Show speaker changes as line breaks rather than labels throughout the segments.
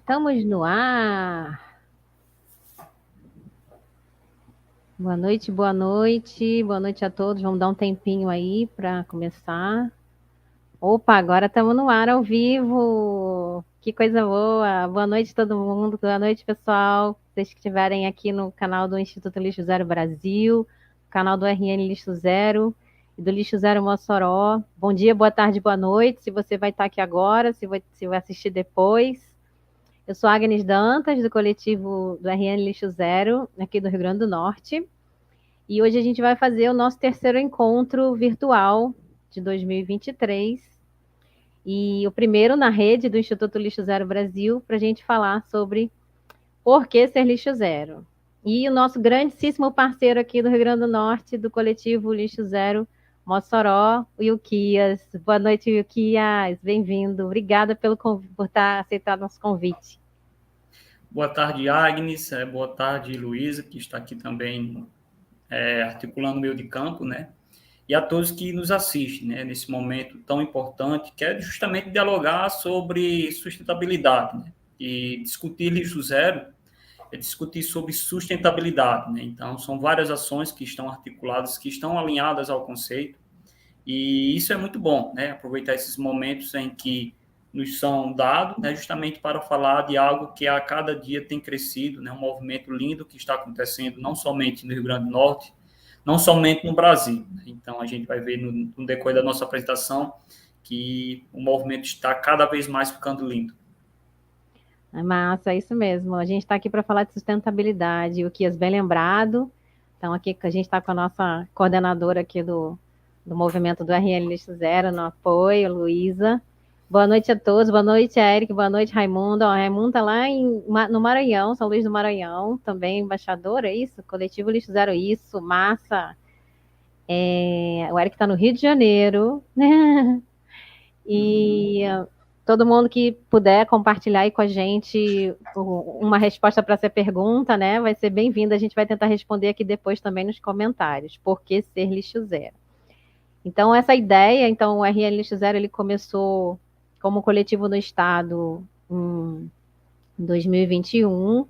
Estamos no ar. Boa noite, boa noite. Boa noite a todos. Vamos dar um tempinho aí para começar. Opa, agora estamos no ar ao vivo. Que coisa boa. Boa noite todo mundo. Boa noite, pessoal. Vocês que estiverem aqui no canal do Instituto Lixo Zero Brasil, canal do RN Lixo Zero e do Lixo Zero Mossoró. Bom dia, boa tarde, boa noite. Se você vai estar aqui agora, se vai assistir depois. Eu sou Agnes Dantas, do coletivo do RN Lixo Zero, aqui do Rio Grande do Norte. E hoje a gente vai fazer o nosso terceiro encontro virtual de 2023. E o primeiro na rede do Instituto Lixo Zero Brasil, para a gente falar sobre por que ser lixo zero. E o nosso grandíssimo parceiro aqui do Rio Grande do Norte, do coletivo Lixo Zero Mossoró, o Ilquias. Boa noite, Ilquias. Bem-vindo. Obrigada por estar aceitado nosso convite.
Boa tarde, Agnes. Boa tarde, Luísa, que está aqui também articulando o meio de campo, né? E a todos que nos assistem, né? Nesse momento tão importante, que é justamente dialogar sobre sustentabilidade, né? E discutir lixo zero é discutir sobre sustentabilidade, né? Então, são várias ações que estão articuladas, que estão alinhadas ao conceito, e isso é muito bom, né? Aproveitar esses momentos em que nos são dados, né, justamente para falar de algo que a cada dia tem crescido, né, um movimento lindo que está acontecendo não somente no Rio Grande do Norte, não somente no Brasil. Então, a gente vai ver no decorrer da nossa apresentação que o movimento está cada vez mais ficando lindo.
É massa, é isso mesmo. A gente está aqui para falar de sustentabilidade, o Kias bem lembrado. Então, aqui a gente está com a nossa coordenadora aqui do movimento do RN Lixo Zero, no apoio, Luísa. Boa noite a todos, boa noite, Eric, boa noite, Raimundo. Raimundo está lá no Maranhão, São Luís do Maranhão, também embaixador, é isso? Coletivo Lixo Zero, isso, massa. O Eric está no Rio de Janeiro, e todo mundo que puder compartilhar aí com a gente uma resposta para essa pergunta, né, vai ser bem-vindo. A gente vai tentar responder aqui depois também nos comentários. Por que ser lixo zero? Então, essa ideia, então, o RN Lixo Zero, ele começou como coletivo no estado em 2021.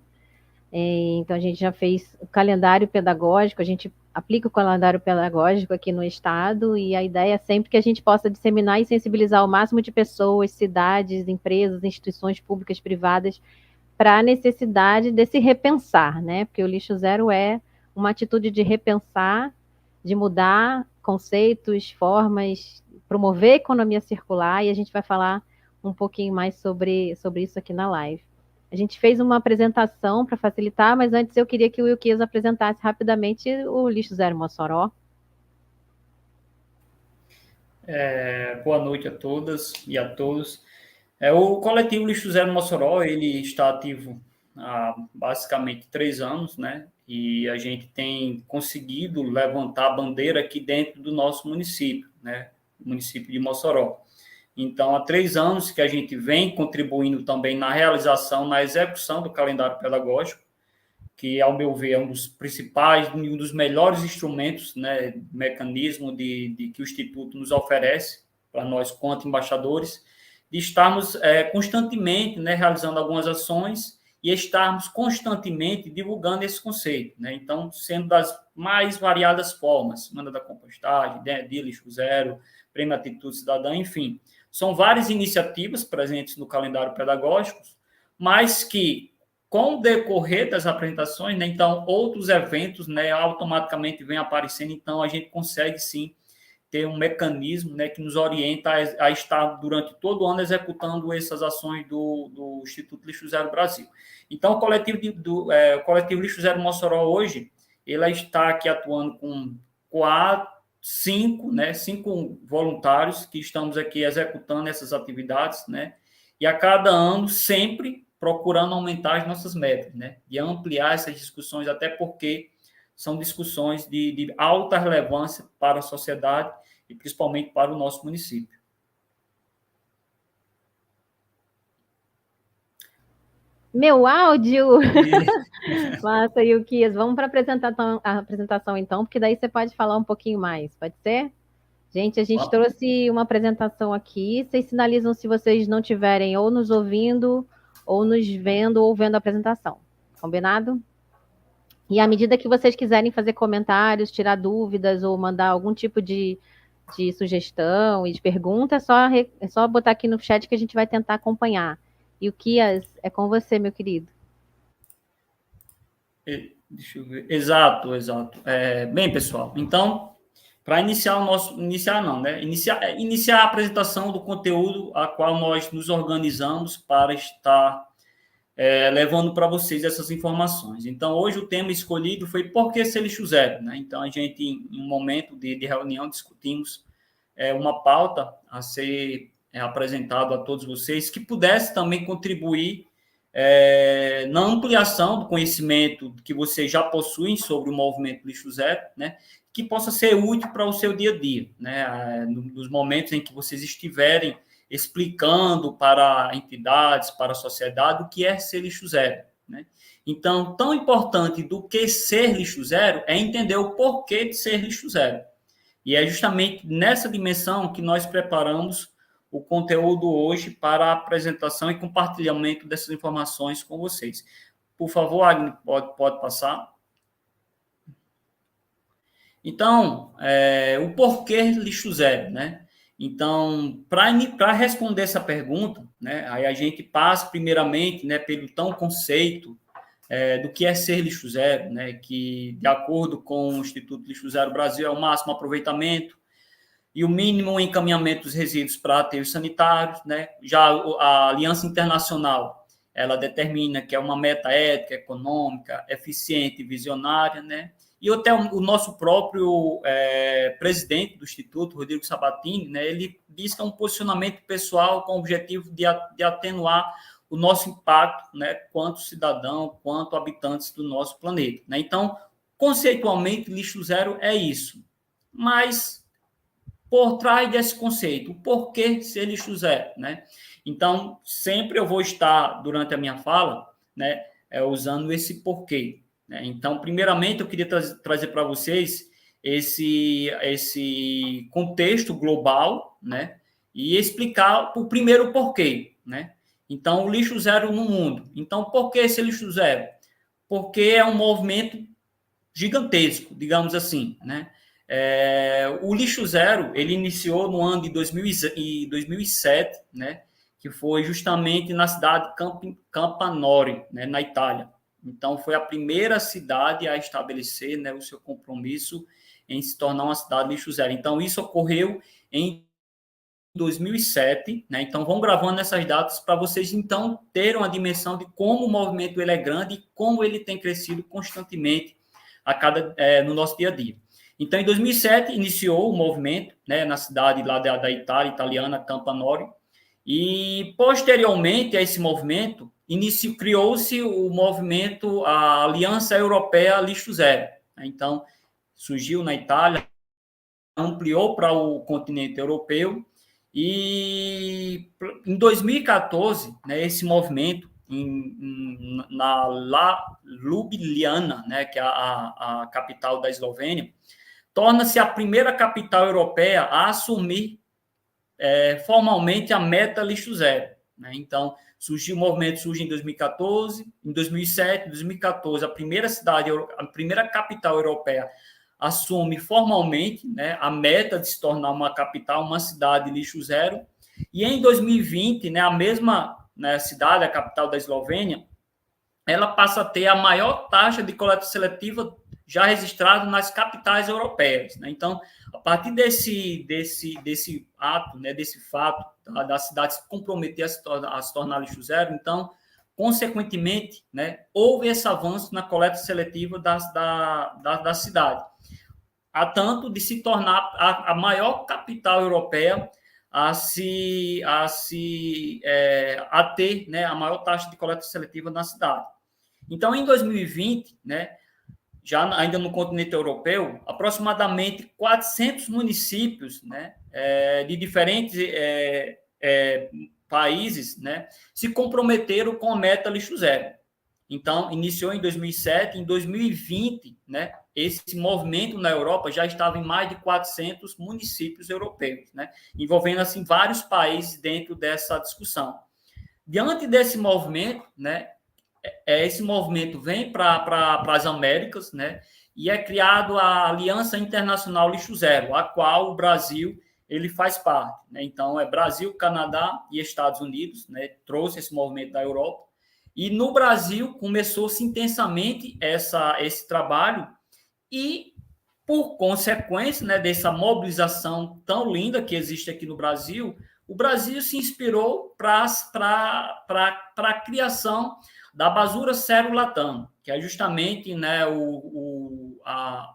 Então, a gente já fez o calendário pedagógico, a gente aplica o calendário pedagógico aqui no estado, e a ideia é sempre que a gente possa disseminar e sensibilizar o máximo de pessoas, cidades, empresas, instituições públicas, privadas, para a necessidade desse repensar, né? Porque o lixo zero é uma atitude de repensar, de mudar conceitos, formas, promover a economia circular, e a gente vai falar um pouquinho mais sobre isso aqui na live. A gente fez uma apresentação para facilitar, mas antes eu queria que o Wilkias apresentasse rapidamente o Lixo Zero Mossoró.
Boa noite a todas e a todos. O coletivo Lixo Zero Mossoró, ele está ativo há basicamente 3 anos, né? E a gente tem conseguido levantar a bandeira aqui dentro do nosso município, né? O município de Mossoró. Então, há 3 anos que a gente vem contribuindo também na realização, na execução do calendário pedagógico, que, ao meu ver, é um dos principais e um dos melhores instrumentos, né, mecanismo que o Instituto nos oferece para nós, quanto embaixadores, de estarmos constantemente, né, realizando algumas ações e estarmos constantemente divulgando esse conceito, né? Então, sendo das mais variadas formas, Semana da Compostagem, de Lixo Zero, Prêmio Atitude Cidadã, enfim. São várias iniciativas presentes no calendário pedagógico, mas que, com o decorrer das apresentações, né, então, outros eventos, né, automaticamente vêm aparecendo, então a gente consegue, sim, ter um mecanismo, né, que nos orienta a estar, durante todo o ano, executando essas ações do Instituto Lixo Zero Brasil. Então, o coletivo Lixo Zero Mossoró, hoje, ele está aqui atuando com 5 voluntários que estamos aqui executando essas atividades, né, e a cada ano, sempre procurando aumentar as nossas metas, né, e ampliar essas discussões, até porque são discussões de alta relevância para a sociedade e principalmente para o nosso município.
Meu áudio! Massa, Yukias. Vamos para a apresentação, então, porque daí você pode falar um pouquinho mais, pode ser? Gente, a gente trouxe uma apresentação aqui. Vocês sinalizam se vocês não estiverem ou nos ouvindo ou nos vendo ou vendo a apresentação. Combinado? E à medida que vocês quiserem fazer comentários, tirar dúvidas ou mandar algum tipo de sugestão e de pergunta, é só botar aqui no chat que a gente vai tentar acompanhar. E o Kias, é com você, meu querido.
Deixa eu ver. Exato, exato. Bem, pessoal, então, para iniciar o nosso. Iniciar não, né? Iniciar a apresentação do conteúdo a qual nós nos organizamos para estar levando para vocês essas informações. Então, hoje o tema escolhido foi por que ser lixo zero, né? Então, a gente, em um momento de reunião, discutimos uma pauta a ser apresentado a todos vocês que pudesse também contribuir na ampliação do conhecimento que vocês já possuem sobre o movimento lixo zero, né? Que possa ser útil para o seu dia a dia, né? Nos momentos em que vocês estiverem explicando para entidades, para a sociedade, o que é ser lixo zero, né? Então, tão importante do que ser lixo zero é entender o porquê de ser lixo zero. E é justamente nessa dimensão que nós preparamos o conteúdo hoje para a apresentação e compartilhamento dessas informações com vocês. Por favor, Agnes, pode passar. Então, o porquê lixo zero, né? Então, para responder essa pergunta, né, aí a gente passa primeiramente, né, pelo tão conceito do que é ser lixo zero, né, que, de acordo com o Instituto Lixo Zero Brasil, é o máximo aproveitamento e o mínimo encaminhamento dos resíduos para aterros sanitários, né? Já a Aliança Internacional, ela determina que é uma meta ética, econômica, eficiente e visionária, né? E até o nosso próprio presidente do Instituto, Rodrigo Sabatini, né, ele diz que é um posicionamento pessoal com o objetivo de atenuar o nosso impacto, né, quanto cidadão, quanto habitantes do nosso planeta, né? Então, conceitualmente, lixo zero é isso. Mas, por trás desse conceito, o porquê ser lixo zero, né? Então, sempre eu vou estar, durante a minha fala, né, usando esse porquê. Então, primeiramente, eu queria trazer para vocês esse contexto global, né, e explicar o primeiro porquê, né? Então, o lixo zero no mundo. Então, por que esse lixo zero? Porque é um movimento gigantesco, digamos assim, né? O lixo zero, ele iniciou no ano de 2007, né? Que foi justamente na cidade de Campanore, né, na Itália. Então, foi a primeira cidade a estabelecer, né, o seu compromisso em se tornar uma cidade lixo zero. Então, isso ocorreu em 2007, né? Então, vão gravando essas datas para vocês, então, terem uma dimensão de como o movimento ele é grande e como ele tem crescido constantemente no nosso dia a dia. Então, em 2007, iniciou o movimento, né, na cidade lá da Itália, italiana, Campanore, e, posteriormente a esse movimento, criou-se o movimento, a Aliança Europeia Lixo Zero. Então, surgiu na Itália, ampliou para o continente europeu, e em 2014, né, esse movimento, na Ljubljana, né, que é a capital da Eslovênia, torna-se a primeira capital europeia a assumir formalmente a meta lixo zero, né? Então, o movimento surge em 2014, em 2007, em 2014, a primeira capital europeia assume formalmente, né, a meta de se tornar uma capital, uma cidade lixo zero, e em 2020, né, a mesma, né, cidade, a capital da Eslovênia, ela passa a ter a maior taxa de coleta seletiva já registrada nas capitais europeias, né? Então, a partir desse ato, né, desse fato da cidade se comprometer a se tornar lixo zero, então, consequentemente, né, houve esse avanço na coleta seletiva da cidade, a tanto de se tornar a maior capital europeia a ter, né, a maior taxa de coleta seletiva na cidade. Então, em 2020, né, já ainda no continente europeu, aproximadamente 400 municípios, né, de diferentes países, né, se comprometeram com a meta lixo zero. Então, iniciou em 2007, em 2020, né, esse movimento na Europa já estava em mais de 400 municípios europeus, né, envolvendo assim vários países dentro dessa discussão. Diante desse movimento, né, esse movimento vem para as Américas, né, e é criado a Aliança Internacional Lixo Zero, a qual o Brasil ele faz parte, né? Então é Brasil, Canadá e Estados Unidos, né, trouxe esse movimento da Europa. E no Brasil começou-se intensamente esse trabalho e, por consequência, né, dessa mobilização tão linda que existe aqui no Brasil, o Brasil se inspirou para a criação da Basura Zero Latam, que é justamente, né, o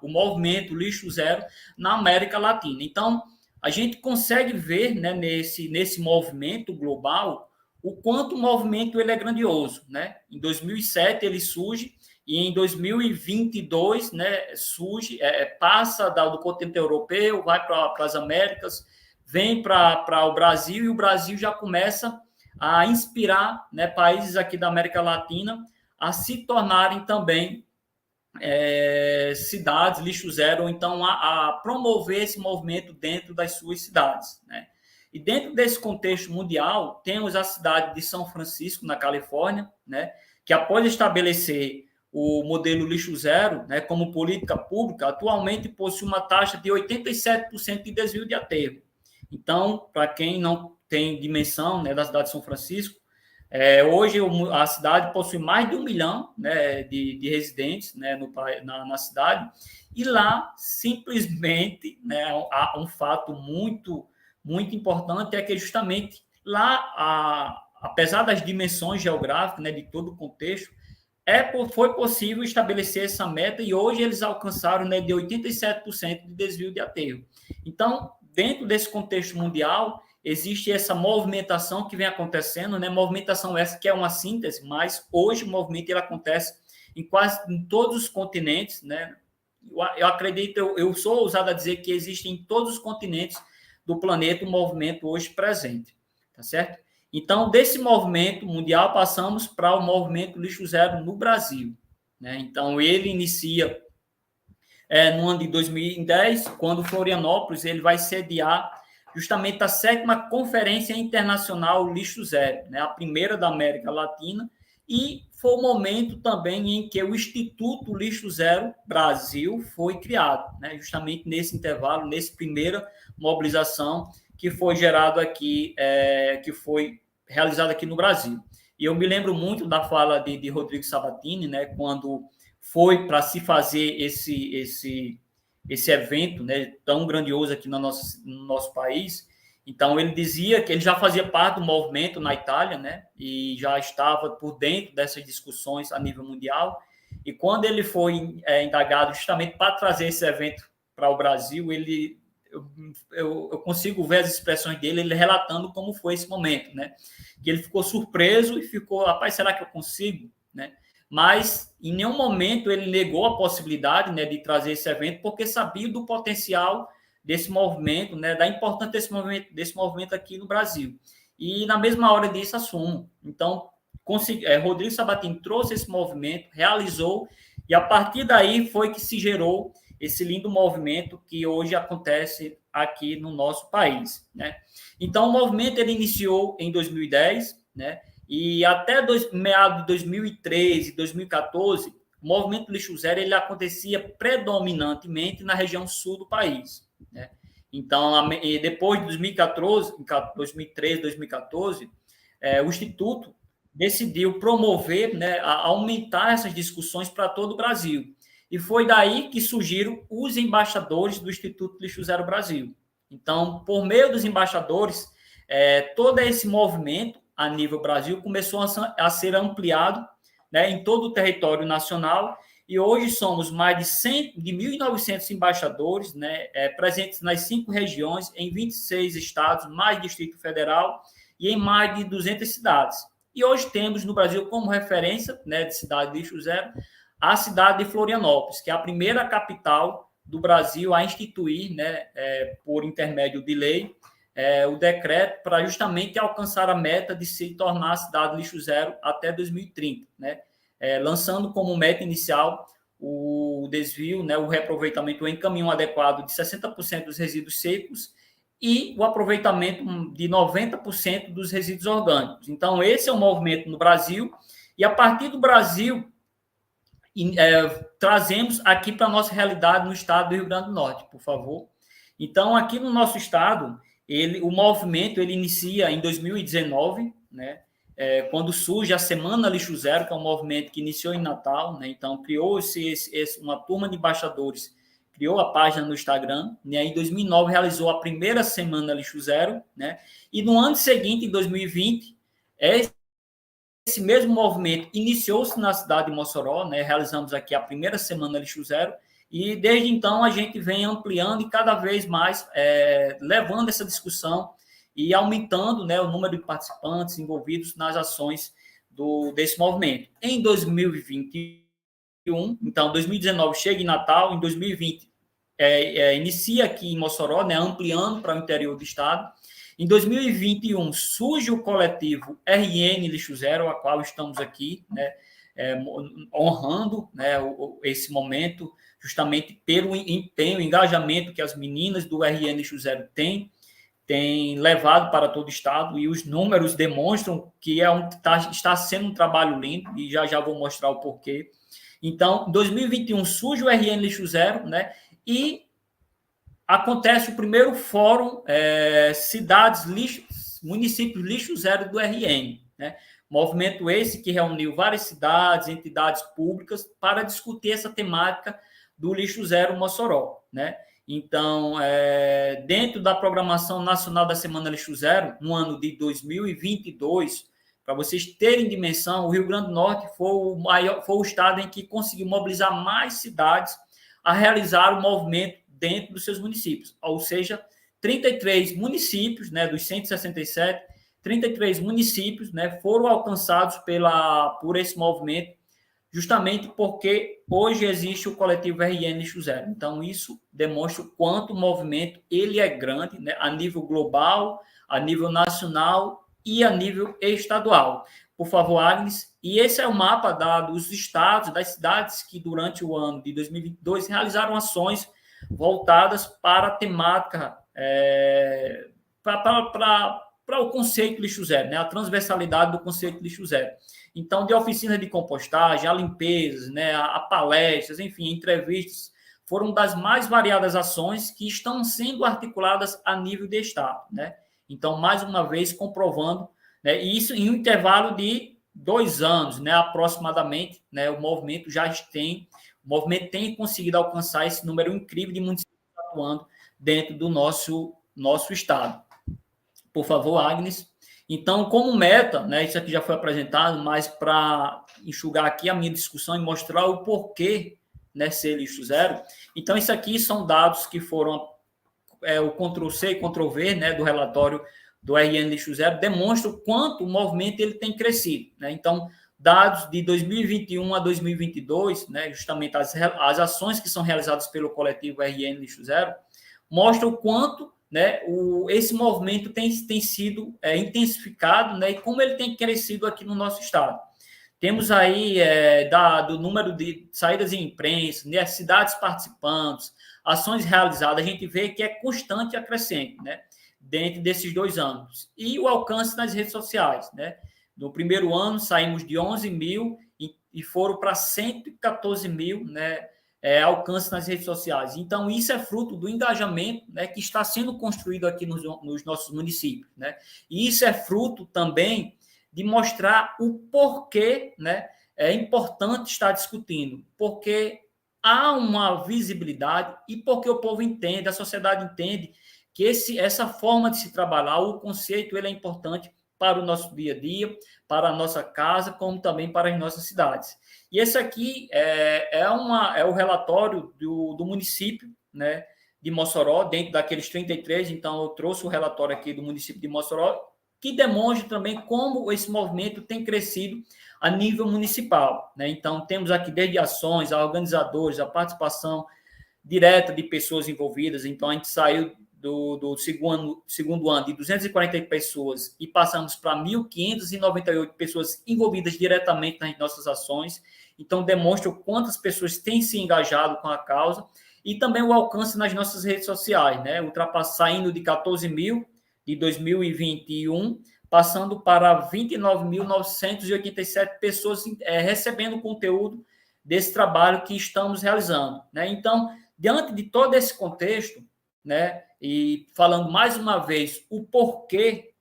movimento Lixo Zero na América Latina. Então, a gente consegue ver, né, nesse movimento global o quanto o movimento ele é grandioso. Né? Em 2007 ele surge e em 2022, né, surge, passa do continente europeu, vai para as Américas, vem para o Brasil, e o Brasil já começa a inspirar, né, países aqui da América Latina a se tornarem também cidades lixo zero, ou então a promover esse movimento dentro das suas cidades. Né? E dentro desse contexto mundial, temos a cidade de São Francisco, na Califórnia, né, que após estabelecer o modelo lixo zero, né, como política pública, atualmente possui uma taxa de 87% de desvio de aterro. Então, para quem não tem dimensão, né, da cidade de São Francisco, hoje a cidade possui mais de 1 milhão, né, de residentes, né, na cidade, e lá simplesmente, né, há um fato muito, muito importante, é que justamente lá, apesar das dimensões geográficas, né, de todo o contexto, foi possível estabelecer essa meta, e hoje eles alcançaram, né, de 87% de desvio de aterro. Então, dentro desse contexto mundial, existe essa movimentação que vem acontecendo, né? Movimentação essa que é uma síntese, mas hoje o movimento ele acontece em todos os continentes, né? Eu acredito, eu sou ousado a dizer que existe em todos os continentes do planeta um movimento hoje presente, tá certo? Então, desse movimento mundial, passamos para o movimento Lixo Zero no Brasil, né? Então, ele inicia no ano de 2010, quando Florianópolis ele vai sediar justamente a 7ª Conferência Internacional Lixo Zero, né, a primeira da América Latina, e foi o momento também em que o Instituto Lixo Zero Brasil foi criado, né, justamente nesse intervalo, nessa primeira mobilização que foi gerado aqui, que foi realizada aqui no Brasil. E eu me lembro muito da fala de Rodrigo Sabatini, né, quando foi para se fazer esse evento, né, tão grandioso aqui no nosso país. Então, ele dizia que ele já fazia parte do movimento na Itália, né, e já estava por dentro dessas discussões a nível mundial. E quando ele foi indagado justamente para trazer esse evento para o Brasil, eu consigo ver as expressões dele, ele relatando como foi esse momento, né, que ele ficou surpreso e ficou, rapaz, será que eu consigo, né? Mas em nenhum momento ele negou a possibilidade, né, de trazer esse evento, porque sabia do potencial desse movimento, né, da importância desse movimento aqui no Brasil. E na mesma hora disso assumo. Então, Rodrigo Sabatini trouxe esse movimento, realizou, e a partir daí foi que se gerou esse lindo movimento que hoje acontece aqui no nosso país, né? Então, o movimento ele iniciou em 2010, né? E até meados de 2013, 2014, o movimento Lixo Zero ele acontecia predominantemente na região sul do país, né? Então, depois de 2013, 2014, o Instituto decidiu promover, né, aumentar essas discussões para todo o Brasil. E foi daí que surgiram os embaixadores do Instituto Lixo Zero Brasil. Então, por meio dos embaixadores, todo esse movimento a nível Brasil começou a ser ampliado, né, em todo o território nacional, e hoje somos mais de 1.900 embaixadores, né, presentes nas 5 regiões, em 26 estados, mais Distrito Federal, e em mais de 200 cidades. E hoje temos no Brasil como referência, né, de cidade de lixo zero, a cidade de Florianópolis, que é a primeira capital do Brasil a instituir, né, por intermédio de lei, o decreto para justamente alcançar a meta de se tornar a cidade lixo zero até 2030, né? Lançando como meta inicial o desvio, né, o reaproveitamento em caminho adequado de 60% dos resíduos secos e o aproveitamento de 90% dos resíduos orgânicos. Então, esse é o movimento no Brasil, e a partir do Brasil, trazemos aqui para a nossa realidade no estado do Rio Grande do Norte, por favor. Então, aqui no nosso estado, o movimento ele inicia em 2019, né? Quando surge a Semana Lixo Zero, que é um movimento que iniciou em Natal, né? Então, criou-se uma turma de embaixadores, criou a página no Instagram, né? Em 2009 realizou a primeira Semana Lixo Zero, né? E no ano seguinte, em 2020, esse mesmo movimento iniciou-se na cidade de Mossoró, né? Realizamos aqui a primeira Semana Lixo Zero, e desde então a gente vem ampliando e cada vez mais levando essa discussão e aumentando, né, o número de participantes envolvidos nas ações desse movimento. Em 2021, então 2019 chega em Natal, em 2020 inicia aqui em Mossoró, né, ampliando para o interior do estado. Em 2021 surge o coletivo RN Lixo Zero, a qual estamos aqui, né, honrando, né, esse momento, justamente pelo empenho, engajamento que as meninas do RN Lixo Zero têm levado para todo o estado, e os números demonstram que está sendo um trabalho lindo, e já vou mostrar o porquê. Então, em 2021 surge o RN Lixo Zero, né, e acontece o primeiro fórum municípios Lixo Zero do RN, né? Movimento esse que reuniu várias cidades, entidades públicas para discutir essa temática do Lixo Zero Mossoró, né? Então, dentro da programação nacional da Semana Lixo Zero, no ano de 2022, para vocês terem dimensão, o Rio Grande do Norte foi o estado em que conseguiu mobilizar mais cidades a realizar o movimento dentro dos seus municípios, ou seja, 33 municípios, né, dos 167, 33 municípios, né, foram alcançados por esse movimento, justamente porque hoje existe o coletivo RN Lixo Zero. Então, isso demonstra o quanto o movimento ele é grande, né, a nível global, a nível nacional e a nível estadual. Por favor, Agnes. E esse é o mapa dos estados, das cidades que durante o ano de 2022 realizaram ações voltadas para a temática, para o conceito lixo zero, né? A transversalidade do conceito lixo zero. Então, de oficinas de compostagem, a limpezas, né? a palestras, enfim, entrevistas, foram das mais variadas ações que estão sendo articuladas a nível de Estado, né? Então, mais uma vez, comprovando, né? Isso em um intervalo de 2 anos, né? Aproximadamente, né? O movimento tem conseguido alcançar esse número incrível de municípios atuando dentro do nosso estado. Por favor, Agnes. Então, como meta, né, isso aqui já foi apresentado, mas para enxugar aqui a minha discussão e mostrar o porquê, né, ser lixo zero. Então, isso aqui são dados que foram o Ctrl+C e Ctrl+V, né, do relatório do RN Lixo Zero, demonstra o quanto o movimento ele tem crescido, né? Então, dados de 2021 a 2022, né, justamente as ações que são realizadas pelo coletivo RN Lixo Zero, mostram o quanto, né, esse movimento tem sido intensificado, né, e como ele tem crescido aqui no nosso estado. Temos aí do número de saídas em imprensa, né, cidades participantes, ações realizadas, a gente vê que é constante e crescente, né, dentro desses 2 anos. E o alcance nas redes sociais, né? No primeiro ano, saímos de 11 mil e foram para 114 mil, né, alcance nas redes sociais. Então, isso é fruto do engajamento, né, que está sendo construído aqui nos nossos municípios, né? E isso é fruto também de mostrar o porquê, né, é importante estar discutindo, porque há uma visibilidade e porque o povo entende, a sociedade entende que essa forma de se trabalhar, o conceito, ele é importante para o nosso dia a dia, para a nossa casa, como também para as nossas cidades. E esse aqui é o relatório do município, né, de Mossoró, dentro daqueles 33, então eu trouxe o relatório aqui do município de Mossoró, que demonstra também como esse movimento tem crescido a nível municipal, né? Então, temos aqui desde ações, a organizadores, a participação direta de pessoas envolvidas. Então, a gente saiu do segundo ano de 240 pessoas e passamos para 1.598 pessoas envolvidas diretamente nas nossas ações. Então, demonstra quantas pessoas têm se engajado com a causa e também o alcance nas nossas redes sociais, né? Saindo de 14 mil de 2021, passando para 29.987 pessoas recebendo conteúdo desse trabalho que estamos realizando, né? Então, diante de todo esse contexto, né, e falando mais uma vez o porquê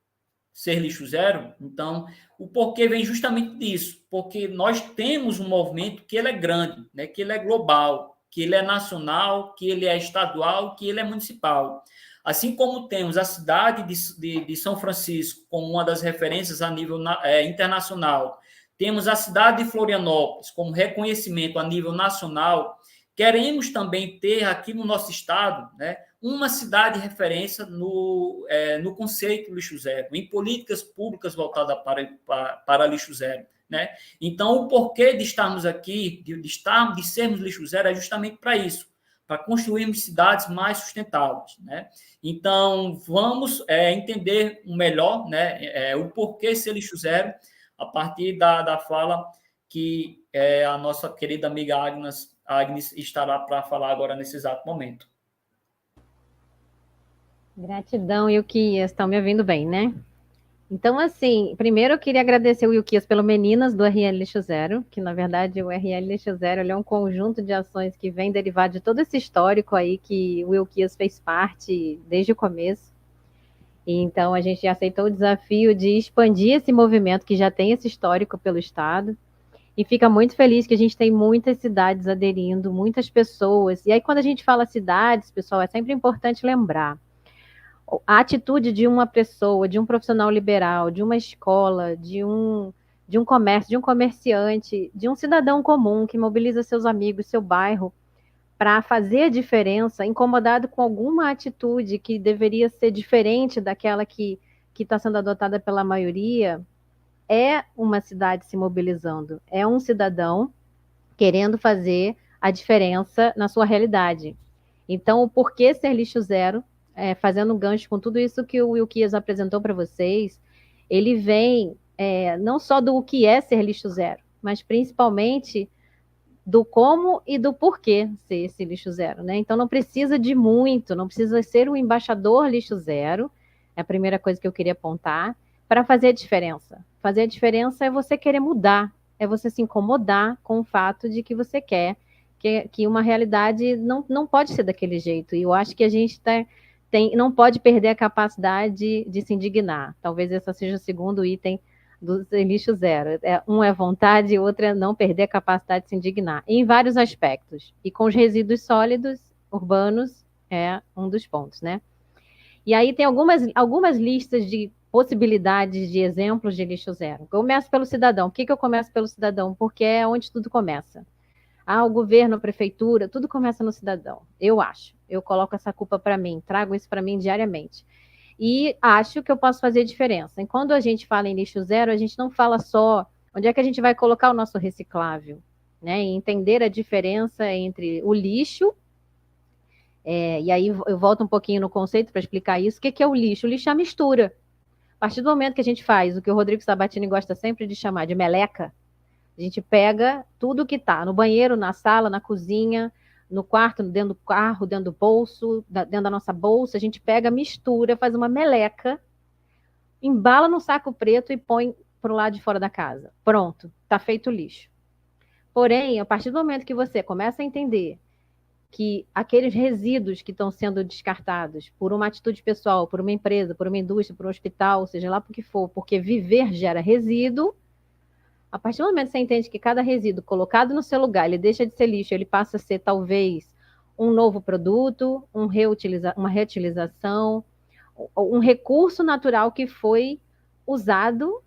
ser lixo zero, então o porquê vem justamente disso, porque nós temos um movimento que ele é grande, né, que ele é global, que ele é nacional, que ele é estadual, que ele é municipal. Assim como temos a cidade de São Francisco como uma das referências a nível internacional, temos a cidade de Florianópolis como reconhecimento a nível nacional, queremos também ter aqui no nosso estado, né, uma cidade de referência no conceito lixo zero, em políticas públicas voltadas para lixo zero. Né? Então, o porquê de estarmos aqui, de sermos lixo zero, é justamente para isso, para construirmos cidades mais sustentáveis. Né? Então, vamos entender melhor, né, o porquê ser lixo zero a partir da fala que a nossa querida amiga Agnes estará para falar agora nesse exato momento.
Gratidão, Ilquias. Estão me ouvindo bem, né? Então, assim, primeiro eu queria agradecer o Ilquias pelo Meninas do RL Lixo Zero, que na verdade o RL Lixo Zero é um conjunto de ações que vem derivado de todo esse histórico aí que o Ilquias fez parte desde o começo. E então a gente aceitou o desafio de expandir esse movimento que já tem esse histórico pelo Estado. E fica muito feliz que a gente tem muitas cidades aderindo, muitas pessoas. E aí, quando a gente fala cidades, pessoal, é sempre importante lembrar a atitude de uma pessoa, de um profissional liberal, de uma escola, de um comércio, de um comerciante, de um cidadão comum que mobiliza seus amigos, seu bairro, para fazer a diferença, incomodado com alguma atitude que deveria ser diferente daquela que está sendo adotada pela maioria, é uma cidade se mobilizando, é um cidadão querendo fazer a diferença na sua realidade. Então, o porquê ser lixo zero, fazendo um gancho com tudo isso que o Wilkias apresentou para vocês, ele vem não só do que é ser lixo zero, mas principalmente do como e do porquê ser esse lixo zero, né? Então não precisa de muito, não precisa ser o embaixador lixo zero, é a primeira coisa que eu queria apontar, para fazer a diferença. Fazer a diferença é você querer mudar, é você se incomodar com o fato de que você quer que uma realidade não pode ser daquele jeito. E eu acho que a gente não pode perder a capacidade de se indignar. Talvez esse seja o segundo item do lixo zero. Um é vontade e outro é não perder a capacidade de se indignar, em vários aspectos. E com os resíduos sólidos urbanos é um dos pontos, né? E aí tem algumas listas de possibilidades de exemplos de lixo zero. Começo pelo cidadão. Por que eu começo pelo cidadão? Porque é onde tudo começa. O governo, a prefeitura, tudo começa no cidadão. Eu acho. Eu coloco essa culpa para mim, trago isso para mim diariamente. E acho que eu posso fazer diferença. E quando a gente fala em lixo zero, a gente não fala só onde é que a gente vai colocar o nosso reciclável, né? E entender a diferença entre o lixo, e aí eu volto um pouquinho no conceito para explicar isso. O que é o lixo? O lixo é a mistura. A partir do momento que a gente faz o que o Rodrigo Sabatini gosta sempre de chamar de meleca, a gente pega tudo que está no banheiro, na sala, na cozinha, no quarto, dentro do carro, dentro do bolso, dentro da nossa bolsa, a gente pega, mistura, faz uma meleca, embala no saco preto e põe para o lado de fora da casa. Pronto, está feito o lixo. Porém, a partir do momento que você começa a entender que aqueles resíduos que estão sendo descartados por uma atitude pessoal, por uma empresa, por uma indústria, por um hospital, seja lá por que for, porque viver gera resíduo, a partir do momento que você entende que cada resíduo colocado no seu lugar, ele deixa de ser lixo, ele passa a ser talvez um novo produto, uma reutilização, um recurso natural que foi usado,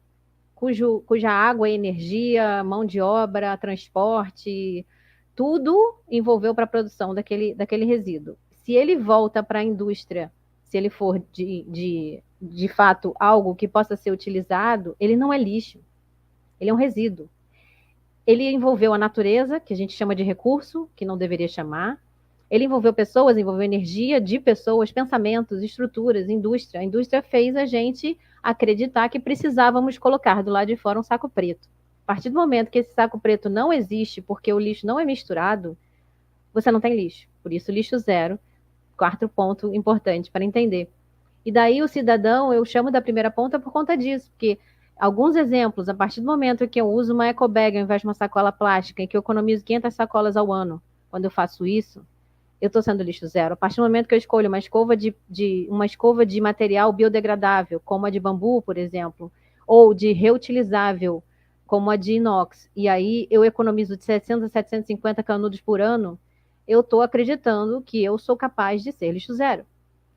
cuja água, energia, mão de obra, transporte, tudo envolveu para a produção daquele resíduo. Se ele volta para a indústria, se ele for de fato algo que possa ser utilizado, ele não é lixo. Ele é um resíduo. Ele envolveu a natureza, que a gente chama de recurso, que não deveria chamar. Ele envolveu pessoas, envolveu energia de pessoas, pensamentos, estruturas, indústria. A indústria fez a gente acreditar que precisávamos colocar do lado de fora um saco preto. A partir do momento que esse saco preto não existe, porque o lixo não é misturado, você não tem lixo. Por isso, lixo zero. Quarto ponto importante para entender. E daí o cidadão, eu chamo da primeira ponta por conta disso, porque alguns exemplos, a partir do momento que eu uso uma eco bag ao invés de uma sacola plástica, e que eu economizo 500 sacolas ao ano, quando eu faço isso, eu estou sendo lixo zero. A partir do momento que eu escolho uma escova de material biodegradável, como a de bambu, por exemplo, ou de reutilizável, como a de inox, e aí eu economizo de 700 a 750 canudos por ano, eu estou acreditando que eu sou capaz de ser lixo zero.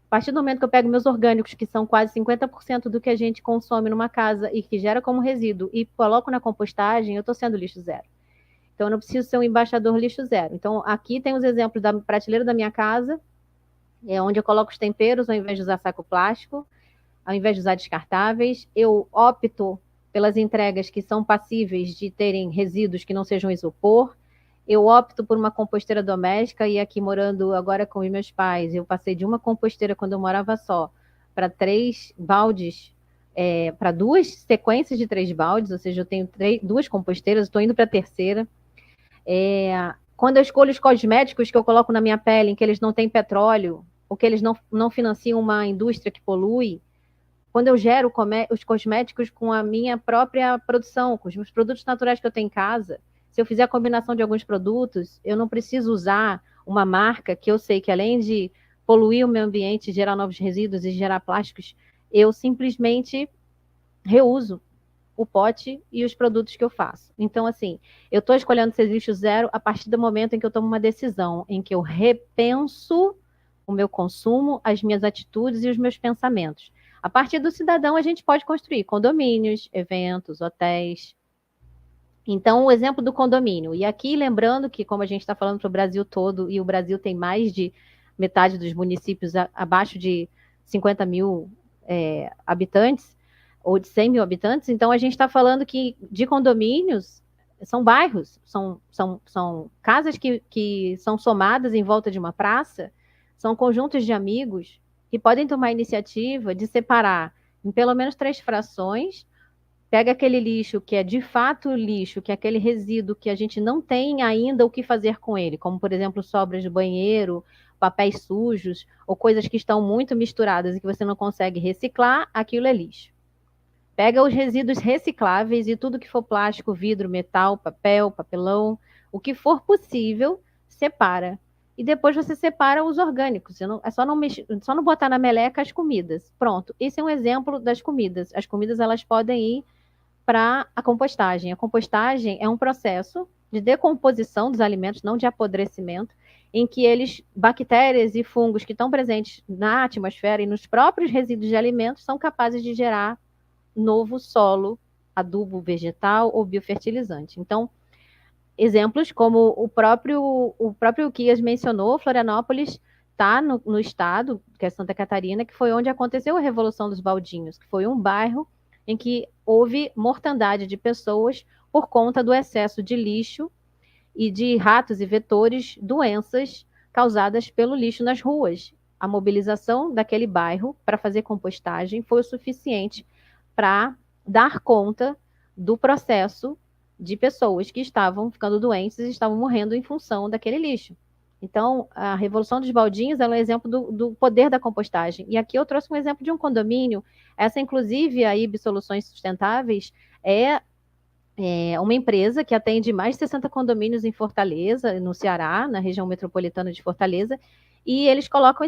A partir do momento que eu pego meus orgânicos, que são quase 50% do que a gente consome numa casa e que gera como resíduo, e coloco na compostagem, eu estou sendo lixo zero. Então, eu não preciso ser um embaixador lixo zero. Então, aqui tem os exemplos da prateleira da minha casa, onde eu coloco os temperos ao invés de usar saco plástico, ao invés de usar descartáveis. Eu opto pelas entregas que são passíveis de terem resíduos que não sejam isopor. Eu opto por uma composteira doméstica, e aqui morando agora com os meus pais, eu passei de uma composteira quando eu morava só, para 3 baldes, para 2 sequências de 3 baldes, ou seja, eu tenho 2 composteiras, estou indo para a terceira. Quando eu escolho os cosméticos que eu coloco na minha pele, em que eles não têm petróleo, ou que eles não financiam uma indústria que polui, quando eu gero os cosméticos com a minha própria produção, com os meus produtos naturais que eu tenho em casa, se eu fizer a combinação de alguns produtos, eu não preciso usar uma marca que eu sei que, além de poluir o meio ambiente, gerar novos resíduos e gerar plásticos, eu simplesmente reuso o pote e os produtos que eu faço. Então, assim, eu estou escolhendo ser lixo zero a partir do momento em que eu tomo uma decisão, em que eu repenso o meu consumo, as minhas atitudes e os meus pensamentos. A partir do cidadão, a gente pode construir condomínios, eventos, hotéis. Então, o exemplo do condomínio. E aqui, lembrando que, como a gente está falando para o Brasil todo, e o Brasil tem mais de metade dos municípios abaixo de 50 mil habitantes, ou de 100 mil habitantes, então a gente está falando que de condomínios são bairros, são casas que são somadas em volta de uma praça, são conjuntos de amigos que podem tomar a iniciativa de separar em pelo menos 3 frações, pega aquele lixo que é de fato lixo, que é aquele resíduo que a gente não tem ainda o que fazer com ele, como, por exemplo, sobras de banheiro, papéis sujos, ou coisas que estão muito misturadas e que você não consegue reciclar, aquilo é lixo. Pega os resíduos recicláveis e tudo que for plástico, vidro, metal, papel, papelão, o que for possível, separa. E depois você separa os orgânicos. É só não botar na meleca as comidas. Pronto. Esse é um exemplo das comidas. As comidas elas podem ir para a compostagem. A compostagem é um processo de decomposição dos alimentos, não de apodrecimento, em que bactérias e fungos que estão presentes na atmosfera e nos próprios resíduos de alimentos são capazes de gerar novo solo, adubo vegetal ou biofertilizante. Então, exemplos como o próprio Kias mencionou, Florianópolis está no estado, que é Santa Catarina, que foi onde aconteceu a Revolução dos Baldinhos, que foi um bairro em que houve mortandade de pessoas por conta do excesso de lixo e de ratos e vetores, doenças causadas pelo lixo nas ruas. A mobilização daquele bairro para fazer compostagem foi o suficiente para dar conta do processo de pessoas que estavam ficando doentes e estavam morrendo em função daquele lixo. Então, a Revolução dos Baldinhos é um exemplo do poder da compostagem. E aqui eu trouxe um exemplo de um condomínio. Essa, inclusive, a IB Soluções Sustentáveis é uma empresa que atende mais de 60 condomínios em Fortaleza, no Ceará, na região metropolitana de Fortaleza, e eles colocam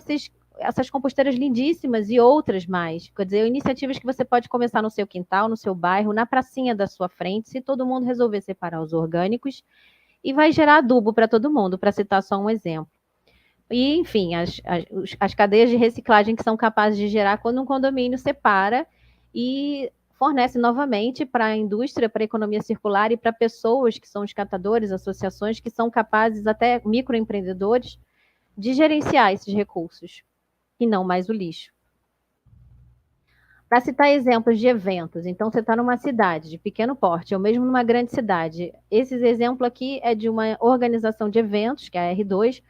essas composteiras lindíssimas e outras mais. Quer dizer, iniciativas que você pode começar no seu quintal, no seu bairro, na pracinha da sua frente, se todo mundo resolver separar os orgânicos, e vai gerar adubo para todo mundo, para citar só um exemplo. E, enfim, as cadeias de reciclagem que são capazes de gerar quando um condomínio separa e fornece novamente para a indústria, para a economia circular e para pessoas que são os catadores, associações que são capazes, até microempreendedores, de gerenciar esses recursos e não mais o lixo. Para citar exemplos de eventos, então você está numa cidade de pequeno porte, ou mesmo numa grande cidade. Esse exemplo aqui é de uma organização de eventos, que é a R2.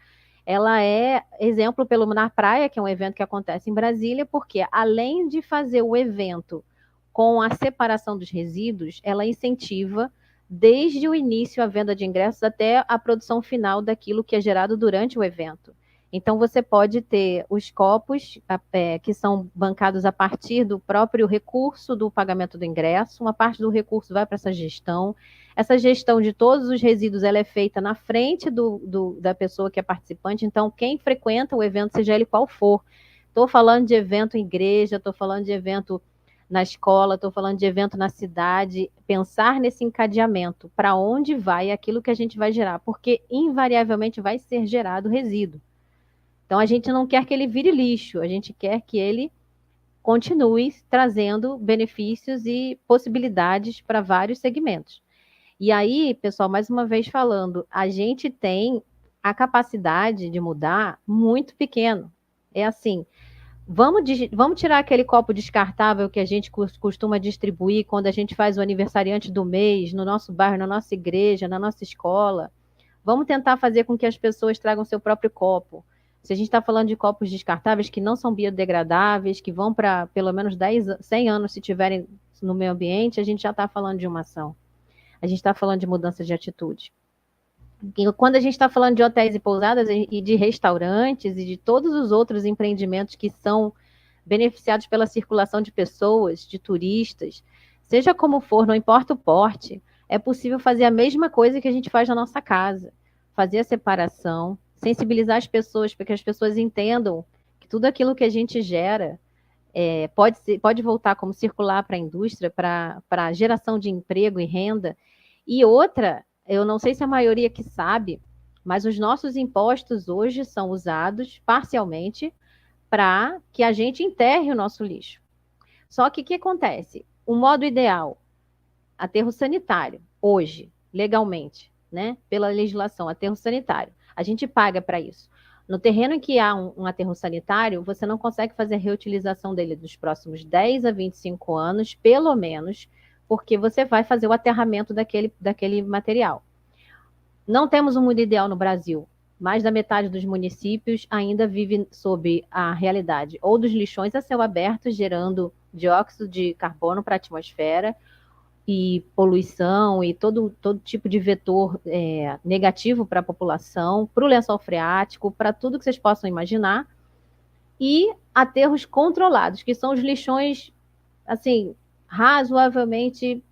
Ela é exemplo pelo Na Praia, que é um evento que acontece em Brasília, porque além de fazer o evento com a separação dos resíduos, ela incentiva desde o início a venda de ingressos até a produção final daquilo que é gerado durante o evento. Então, você pode ter os copos que são bancados a partir do próprio recurso do pagamento do ingresso, uma parte do recurso vai para essa gestão. Essa gestão de todos os resíduos ela é feita na frente da pessoa que é participante. Então, quem frequenta o evento, seja ele qual for, estou falando de evento em igreja, estou falando de evento na escola, estou falando de evento na cidade, pensar nesse encadeamento, para onde vai aquilo que a gente vai gerar, porque invariavelmente vai ser gerado resíduo. Então, a gente não quer que ele vire lixo, a gente quer que ele continue trazendo benefícios e possibilidades para vários segmentos. E aí, pessoal, mais uma vez falando, a gente tem a capacidade de mudar muito pequeno. É assim, vamos tirar aquele copo descartável que a gente costuma distribuir quando a gente faz o aniversariante do mês, no nosso bairro, na nossa igreja, na nossa escola. Vamos tentar fazer com que as pessoas tragam seu próprio copo. Se a gente está falando de copos descartáveis que não são biodegradáveis, que vão para pelo menos 100 anos se tiverem no meio ambiente, a gente já está falando de uma ação. A gente está falando de mudança de atitude. E quando a gente está falando de hotéis e pousadas e de restaurantes e de todos os outros empreendimentos que são beneficiados pela circulação de pessoas, de turistas, seja como for, não importa o porte, é possível fazer a mesma coisa que a gente faz na nossa casa. Fazer a separação, sensibilizar as pessoas para que as pessoas entendam que tudo aquilo que a gente gera pode voltar como circular para a indústria, para a geração de emprego e renda. E outra, eu não sei se a maioria que sabe, mas os nossos impostos hoje são usados parcialmente para que a gente enterre o nosso lixo. Só que o que acontece? O modo ideal, aterro sanitário, hoje, legalmente, né, pela legislação, aterro sanitário, a gente paga para isso. No terreno em que há um aterro sanitário, você não consegue fazer a reutilização dele nos próximos 10 a 25 anos, pelo menos, porque você vai fazer o aterramento daquele material. Não temos um mundo ideal no Brasil. Mais da metade dos municípios ainda vive sob a realidade ou dos lixões a céu aberto, gerando dióxido de carbono para a atmosfera e poluição e todo tipo de vetor negativo para a população, para o lençol freático, para tudo que vocês possam imaginar, e aterros controlados, que são os lixões, assim, razoavelmente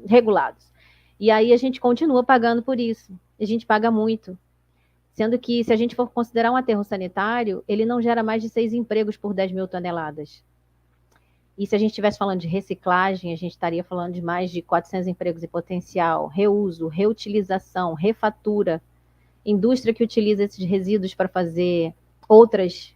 regulados. E aí a gente continua pagando por isso. A gente paga muito. Sendo que, se a gente for considerar um aterro sanitário, ele não gera mais de 6 empregos por 10 mil toneladas. E se a gente estivesse falando de reciclagem, a gente estaria falando de mais de 400 empregos em potencial, reuso, reutilização, refatura, indústria que utiliza esses resíduos para fazer outros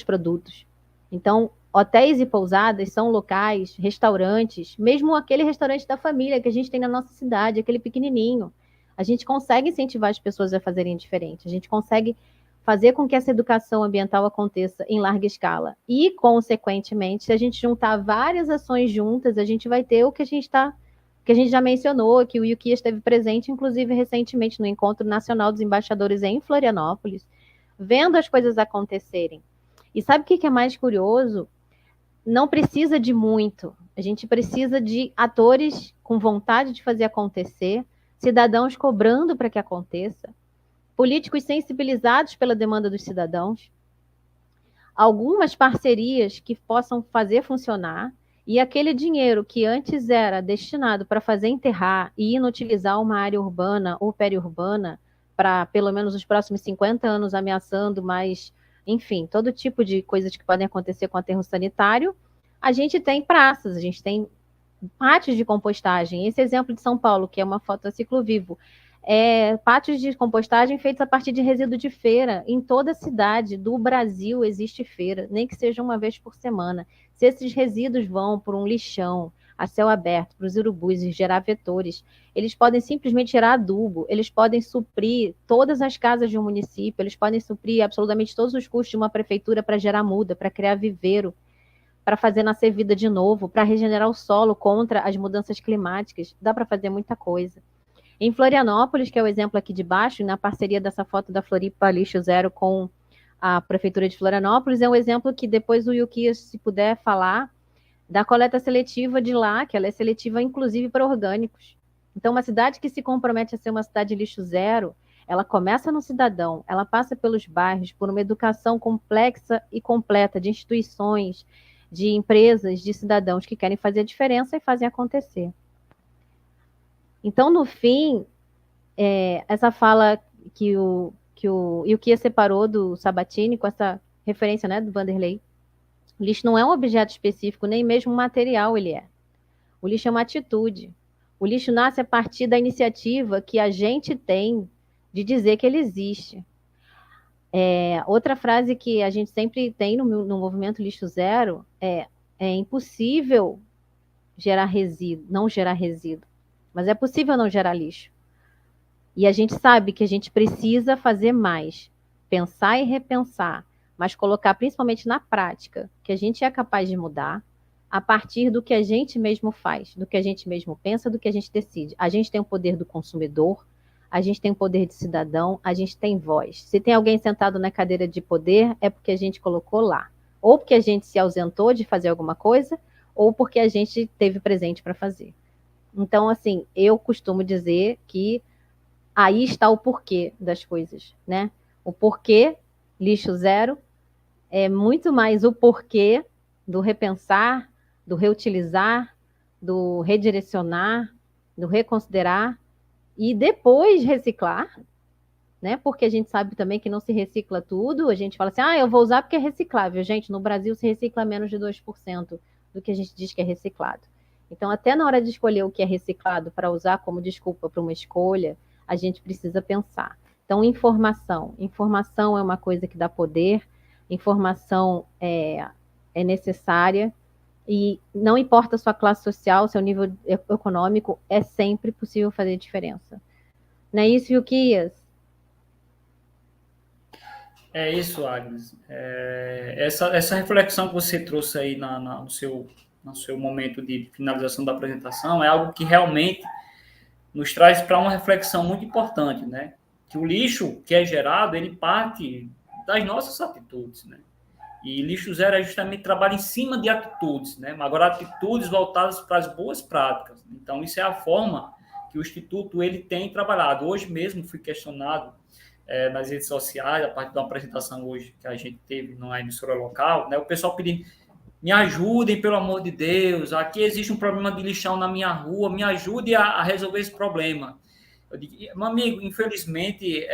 produtos. Então, hotéis e pousadas são locais, restaurantes, mesmo aquele restaurante da família que a gente tem na nossa cidade, aquele pequenininho. A gente consegue incentivar as pessoas a fazerem diferente, a gente consegue fazer com que essa educação ambiental aconteça em larga escala. E, consequentemente, se a gente juntar várias ações juntas, a gente vai ter o que a gente já mencionou, que o Yuki esteve presente, inclusive, recentemente, no Encontro Nacional dos Embaixadores em Florianópolis, vendo as coisas acontecerem. E sabe o que é mais curioso? Não precisa de muito. A gente precisa de atores com vontade de fazer acontecer, cidadãos cobrando para que aconteça, políticos sensibilizados pela demanda dos cidadãos, algumas parcerias que possam fazer funcionar, e aquele dinheiro que antes era destinado para fazer enterrar e inutilizar uma área urbana ou periurbana, para pelo menos os próximos 50 anos ameaçando mais, enfim, todo tipo de coisas que podem acontecer com o aterro sanitário, a gente tem praças, a gente tem pátios de compostagem. Esse exemplo de São Paulo, que é uma foto a ciclo vivo, pátios de compostagem feitos a partir de resíduo de feira. Em toda cidade do Brasil existe feira, nem que seja uma vez por semana. Se esses resíduos vão por um lixão a céu aberto, para os urubus e gerar vetores, eles podem simplesmente gerar adubo, eles podem suprir todas as casas de um município, eles podem suprir absolutamente todos os custos de uma prefeitura para gerar muda, para criar viveiro, para fazer nascer vida de novo, para regenerar o solo contra as mudanças climáticas. Dá para fazer muita coisa. Em Florianópolis, que é o exemplo aqui de baixo, na parceria dessa foto da Floripa Lixo Zero com a Prefeitura de Florianópolis, é um exemplo que depois o Yuki, se puder falar, da coleta seletiva de lá, que ela é seletiva inclusive para orgânicos. Então, uma cidade que se compromete a ser uma cidade lixo zero, ela começa no cidadão, ela passa pelos bairros, por uma educação complexa e completa de instituições, de empresas, de cidadãos que querem fazer a diferença e fazem acontecer. Então, no fim, essa fala que o Kia separou do Sabatini, com essa referência, né, do Vanderlei, o lixo não é um objeto específico, nem mesmo um material ele é. O lixo é uma atitude. O lixo nasce a partir da iniciativa que a gente tem de dizer que ele existe. Outra frase que a gente sempre tem no movimento Lixo Zero é impossível gerar resíduo, não gerar resíduo, mas é possível não gerar lixo. E a gente sabe que a gente precisa fazer mais, pensar e repensar, mas colocar principalmente na prática, que a gente é capaz de mudar a partir do que a gente mesmo faz, do que a gente mesmo pensa, do que a gente decide. A gente tem o poder do consumidor, a gente tem o poder de cidadão, a gente tem voz. Se tem alguém sentado na cadeira de poder, é porque a gente colocou lá. Ou porque a gente se ausentou de fazer alguma coisa, ou porque a gente teve presente para fazer. Então, assim, eu costumo dizer que aí está o porquê das coisas, né? O porquê lixo zero é muito mais o porquê do repensar, do reutilizar, do redirecionar, do reconsiderar e depois reciclar, né? Porque a gente sabe também que não se recicla tudo. A gente fala assim, eu vou usar porque é reciclável. Gente, no Brasil se recicla menos de 2% do que a gente diz que é reciclado. Então, até na hora de escolher o que é reciclado para usar como desculpa para uma escolha, a gente precisa pensar. Então, informação. Informação é uma coisa que dá poder, informação é necessária, e não importa a sua classe social, seu nível econômico, é sempre possível fazer diferença. Não é isso, Yukias?
É isso, Agnes. Essa reflexão que você trouxe aí no seu momento de finalização da apresentação é algo que realmente nos traz para uma reflexão muito importante, né? Que o lixo que é gerado, ele parte das nossas atitudes, né? E lixo zero é justamente trabalho em cima de atitudes, né? Agora, atitudes voltadas para as boas práticas. Então, isso é a forma que o Instituto ele tem trabalhado. Hoje mesmo fui questionado nas redes sociais, a partir de uma apresentação hoje que a gente teve numa emissora local, né? O pessoal pedindo, me ajudem, pelo amor de Deus, aqui existe um problema de lixão na minha rua, me ajude a resolver esse problema. Eu digo, meu amigo, infelizmente,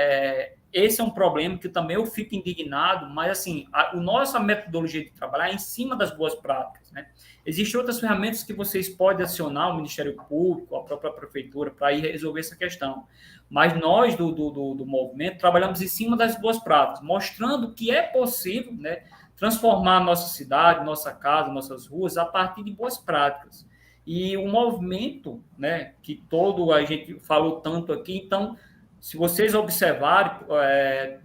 esse é um problema que também eu fico indignado, mas assim, a nossa metodologia de trabalhar é em cima das boas práticas, né? Existem outras ferramentas que vocês podem acionar, o Ministério Público, a própria Prefeitura, para ir resolver essa questão. Mas nós, do movimento, trabalhamos em cima das boas práticas, mostrando que é possível, né, transformar a nossa cidade, nossa casa, nossas ruas, a partir de boas práticas. E o movimento, né, que todo a gente falou tanto aqui, então, se vocês observarem,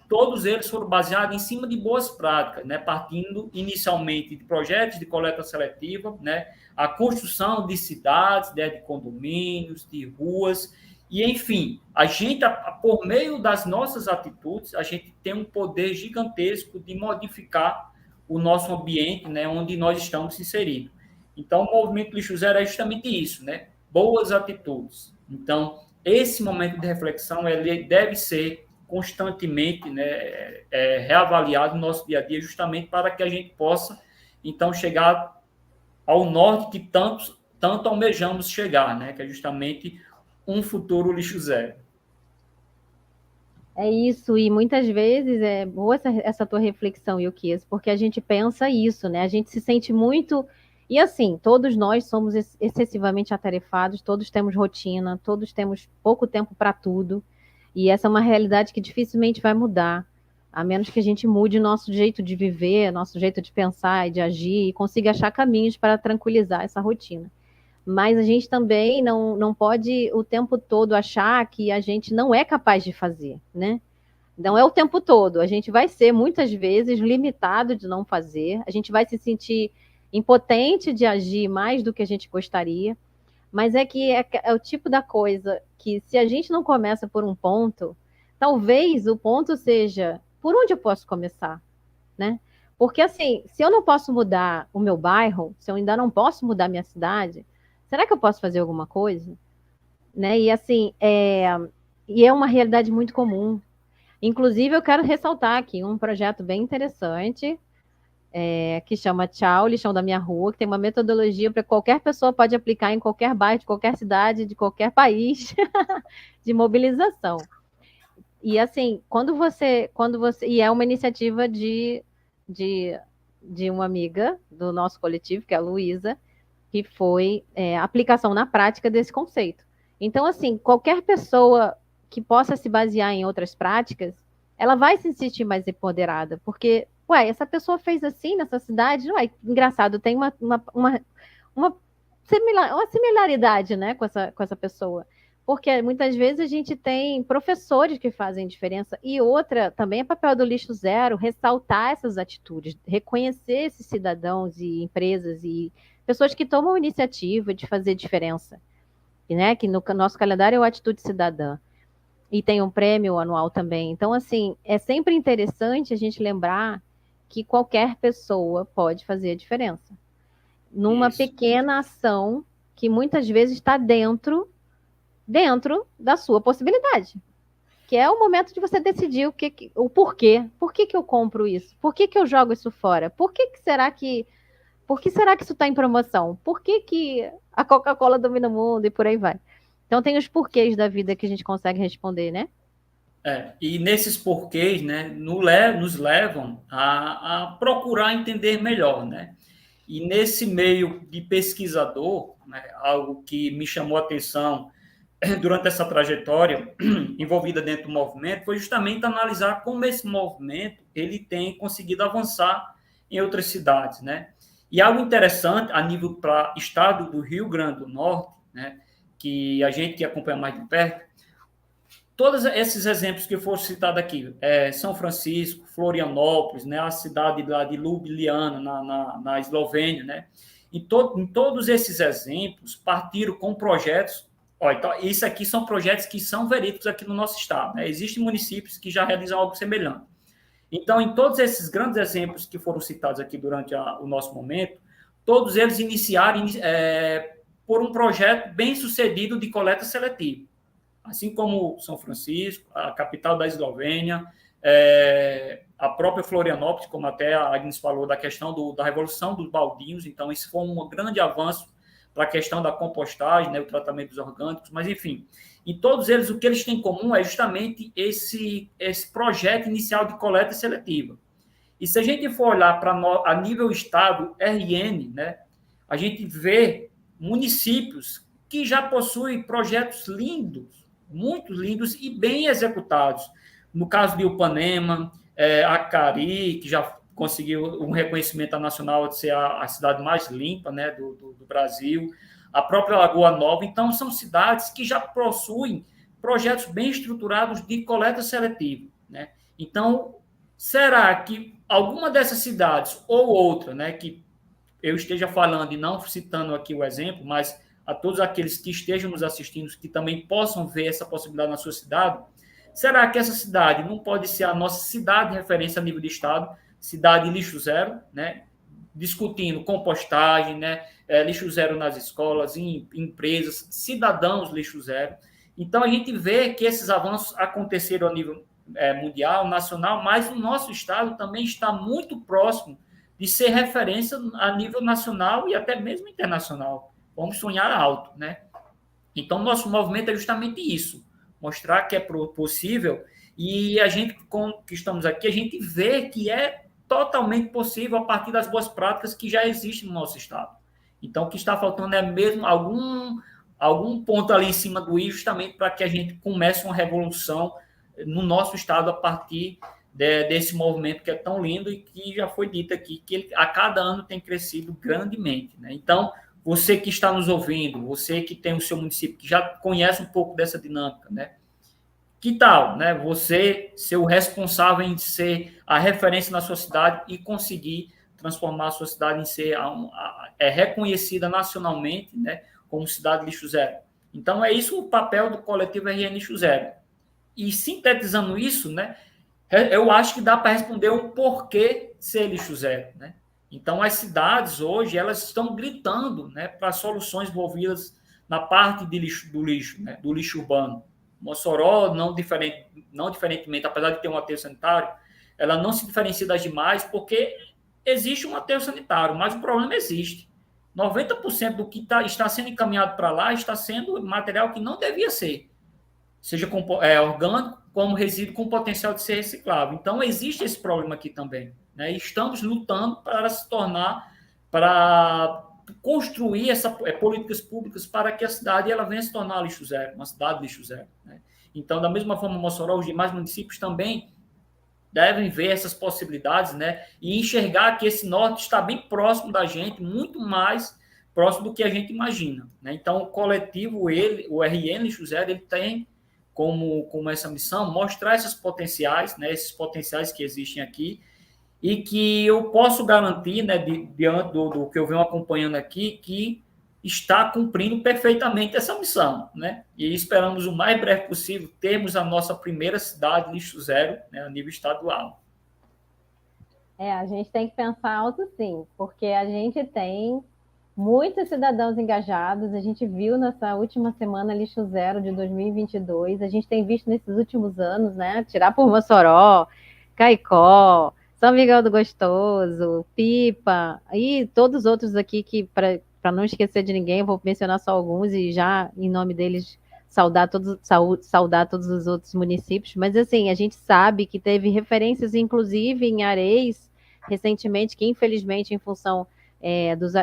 todos eles foram baseados em cima de boas práticas, né, partindo inicialmente de projetos de coleta seletiva, né, a construção de cidades, né, de condomínios, de ruas, e enfim, a gente, por meio das nossas atitudes, a gente tem um poder gigantesco de modificar o nosso ambiente, né, onde nós estamos inseridos. Então, o movimento Lixo Zero é justamente isso, né? Boas atitudes. Então, esse momento de reflexão ele deve ser constantemente, né, reavaliado no nosso dia a dia, justamente para que a gente possa, então, chegar ao norte que tanto almejamos chegar, né? Que é justamente um futuro lixo zero.
É isso, e muitas vezes é boa essa tua reflexão, Yukias, porque a gente pensa isso, né? A gente se sente muito. E assim, todos nós somos excessivamente atarefados, todos temos rotina, todos temos pouco tempo para tudo, e essa é uma realidade que dificilmente vai mudar, a menos que a gente mude nosso jeito de viver, nosso jeito de pensar e de agir, e consiga achar caminhos para tranquilizar essa rotina. Mas a gente também não pode o tempo todo achar que a gente não é capaz de fazer, né? Não é o tempo todo. A gente vai ser, muitas vezes, limitado de não fazer. A gente vai se sentir impotente de agir mais do que a gente gostaria. Mas é que é o tipo da coisa que, se a gente não começa por um ponto, talvez o ponto seja por onde eu posso começar, né? Porque, assim, se eu não posso mudar o meu bairro, se eu ainda não posso mudar a minha cidade, será que eu posso fazer alguma coisa? Né? E, assim, e é uma realidade muito comum. Inclusive, eu quero ressaltar aqui um projeto bem interessante, que chama Tchau, Lixão da Minha Rua, que tem uma metodologia para qualquer pessoa pode aplicar em qualquer bairro, de qualquer cidade, de qualquer país, de mobilização. E assim, e é uma iniciativa de, de uma amiga do nosso coletivo, que é a Luísa, que foi a aplicação na prática desse conceito. Então, assim, qualquer pessoa que possa se basear em outras práticas, ela vai se sentir mais empoderada, porque, ué, essa pessoa fez assim nessa cidade, ué, engraçado, tem uma uma similaridade, né, com essa pessoa. Porque muitas vezes a gente tem professores que fazem diferença. E outra, também é papel do Lixo Zero, ressaltar essas atitudes, reconhecer esses cidadãos e empresas e pessoas que tomam iniciativa de fazer diferença. E, né, que no nosso calendário é o Atitude Cidadã. E tem um prêmio anual também. Então, assim, é sempre interessante a gente lembrar que qualquer pessoa pode fazer a diferença. Numa
Isso.
pequena ação que muitas vezes está dentro da sua possibilidade. Que é o momento de você decidir o porquê. Por que eu compro isso? Por que eu jogo isso fora? Por que será que isso está em promoção? Por que a Coca-Cola domina o mundo e por aí vai? Então tem os porquês da vida que a gente consegue responder, né?
E nesses porquês, né, nos levam a procurar entender melhor, né? E nesse meio de pesquisador, né, algo que me chamou a atenção durante essa trajetória envolvida dentro do movimento foi justamente analisar como esse movimento ele tem conseguido avançar em outras cidades, né? E algo interessante a nível para estado do Rio Grande do Norte, né, que a gente que acompanha mais de perto, todos esses exemplos que foram citados aqui, São Francisco, Florianópolis, né, a cidade lá de Ljubljana, na Eslovênia, né, em todos esses exemplos partiram com projetos. Ó, então, isso aqui são projetos que são verídicos aqui no nosso estado. Né? Existem municípios que já realizam algo semelhante. Então, em todos esses grandes exemplos que foram citados aqui durante o nosso momento, todos eles iniciaram por um projeto bem sucedido de coleta seletiva. Assim como São Francisco, a capital da Eslovênia, a própria Florianópolis, como até a Agnes falou, da questão da revolução dos baldinhos. Então, isso foi um grande avanço para a questão da compostagem, né, o tratamento dos orgânicos, mas, enfim, em todos eles, o que eles têm em comum é justamente esse projeto inicial de coleta seletiva. E se a gente for olhar a nível estado, RN, né, a gente vê municípios que já possuem projetos lindos, muito lindos e bem executados. No caso de Upanema, Acari, que já conseguiu um reconhecimento nacional de ser a cidade mais limpa, né, do Brasil, a própria Lagoa Nova. Então, são cidades que já possuem projetos bem estruturados de coleta seletiva. Né? Então, será que alguma dessas cidades ou outra, né, que eu esteja falando e não citando aqui o exemplo, mas a todos aqueles que estejam nos assistindo, que também possam ver essa possibilidade na sua cidade, será que essa cidade não pode ser a nossa cidade de referência a nível de estado, cidade lixo zero, né? Discutindo compostagem, né? Lixo zero nas escolas, em empresas, cidadãos lixo zero. Então, a gente vê que esses avanços aconteceram a nível mundial, nacional, mas o nosso estado também está muito próximo de ser referência a nível nacional e até mesmo internacional. Vamos sonhar alto, né? Então, nosso movimento é justamente isso, mostrar que é possível e a gente, que estamos aqui, a gente vê que é totalmente possível a partir das boas práticas que já existem no nosso estado. Então, o que está faltando é mesmo algum ponto ali em cima do i, justamente para que a gente comece uma revolução no nosso estado a partir desse movimento que é tão lindo e que já foi dito aqui, que ele, a cada ano tem crescido grandemente. Né? Então, você que está nos ouvindo, você que tem o seu município, que já conhece um pouco dessa dinâmica, né? Que tal, né? Você ser o responsável em ser a referência na sua cidade e conseguir transformar a sua cidade em ser reconhecida nacionalmente, né? Como cidade lixo zero. Então, é isso o papel do coletivo RN Lixo Zero. E sintetizando isso, né? Eu acho que dá para responder um porquê ser lixo zero, né? Então, as cidades hoje, elas estão gritando, né, para soluções envolvidas na parte de lixo, do lixo, né, do lixo urbano. Mossoró, não diferentemente, apesar de ter um aterro sanitário, ela não se diferencia das demais porque existe um aterro sanitário, mas o problema existe. 90% do que está sendo encaminhado para lá está sendo material que não devia ser, seja orgânico, como resíduo com potencial de ser reciclável. Então, existe esse problema aqui também. Né? E estamos lutando para se tornar, para construir políticas públicas para que a cidade ela venha se tornar lixo zero, uma cidade lixo zero. Né? Então, da mesma forma, Mossoró, os demais municípios também devem ver essas possibilidades, né? E enxergar que esse norte está bem próximo da gente, muito mais próximo do que a gente imagina. Né? Então, o coletivo, o RN Lixo Zero, ele tem como essa missão mostrar esses potenciais, né? Esses potenciais que existem aqui, e que eu posso garantir, né, diante do que eu venho acompanhando aqui, que está cumprindo perfeitamente essa missão, né? E esperamos o mais breve possível termos a nossa primeira cidade lixo zero, né, a nível estadual.
A gente tem que pensar alto sim, porque a gente tem muitos cidadãos engajados, a gente viu nessa última semana Lixo Zero de 2022, a gente tem visto nesses últimos anos, né, tirar por Mossoró, Caicó, São Miguel do Gostoso, Pipa, e todos os outros aqui que, para não esquecer de ninguém, vou mencionar só alguns e já, em nome deles, saudar todos os outros municípios, mas assim, a gente sabe que teve referências, inclusive, em Areis, recentemente, que infelizmente, em função dos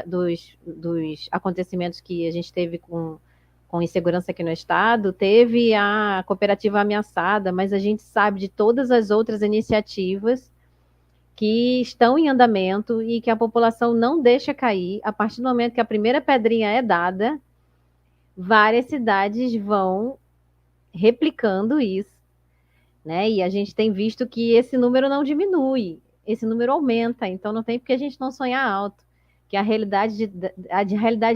acontecimentos que a gente teve com insegurança aqui no estado, teve a cooperativa ameaçada, mas a gente sabe de todas as outras iniciativas que estão em andamento e que a população não deixa cair. A partir do momento que a primeira pedrinha é dada, várias cidades vão replicando isso, né? E a gente tem visto que esse número não diminui, esse número aumenta, então não tem porque a gente não sonhar alto, que a realidade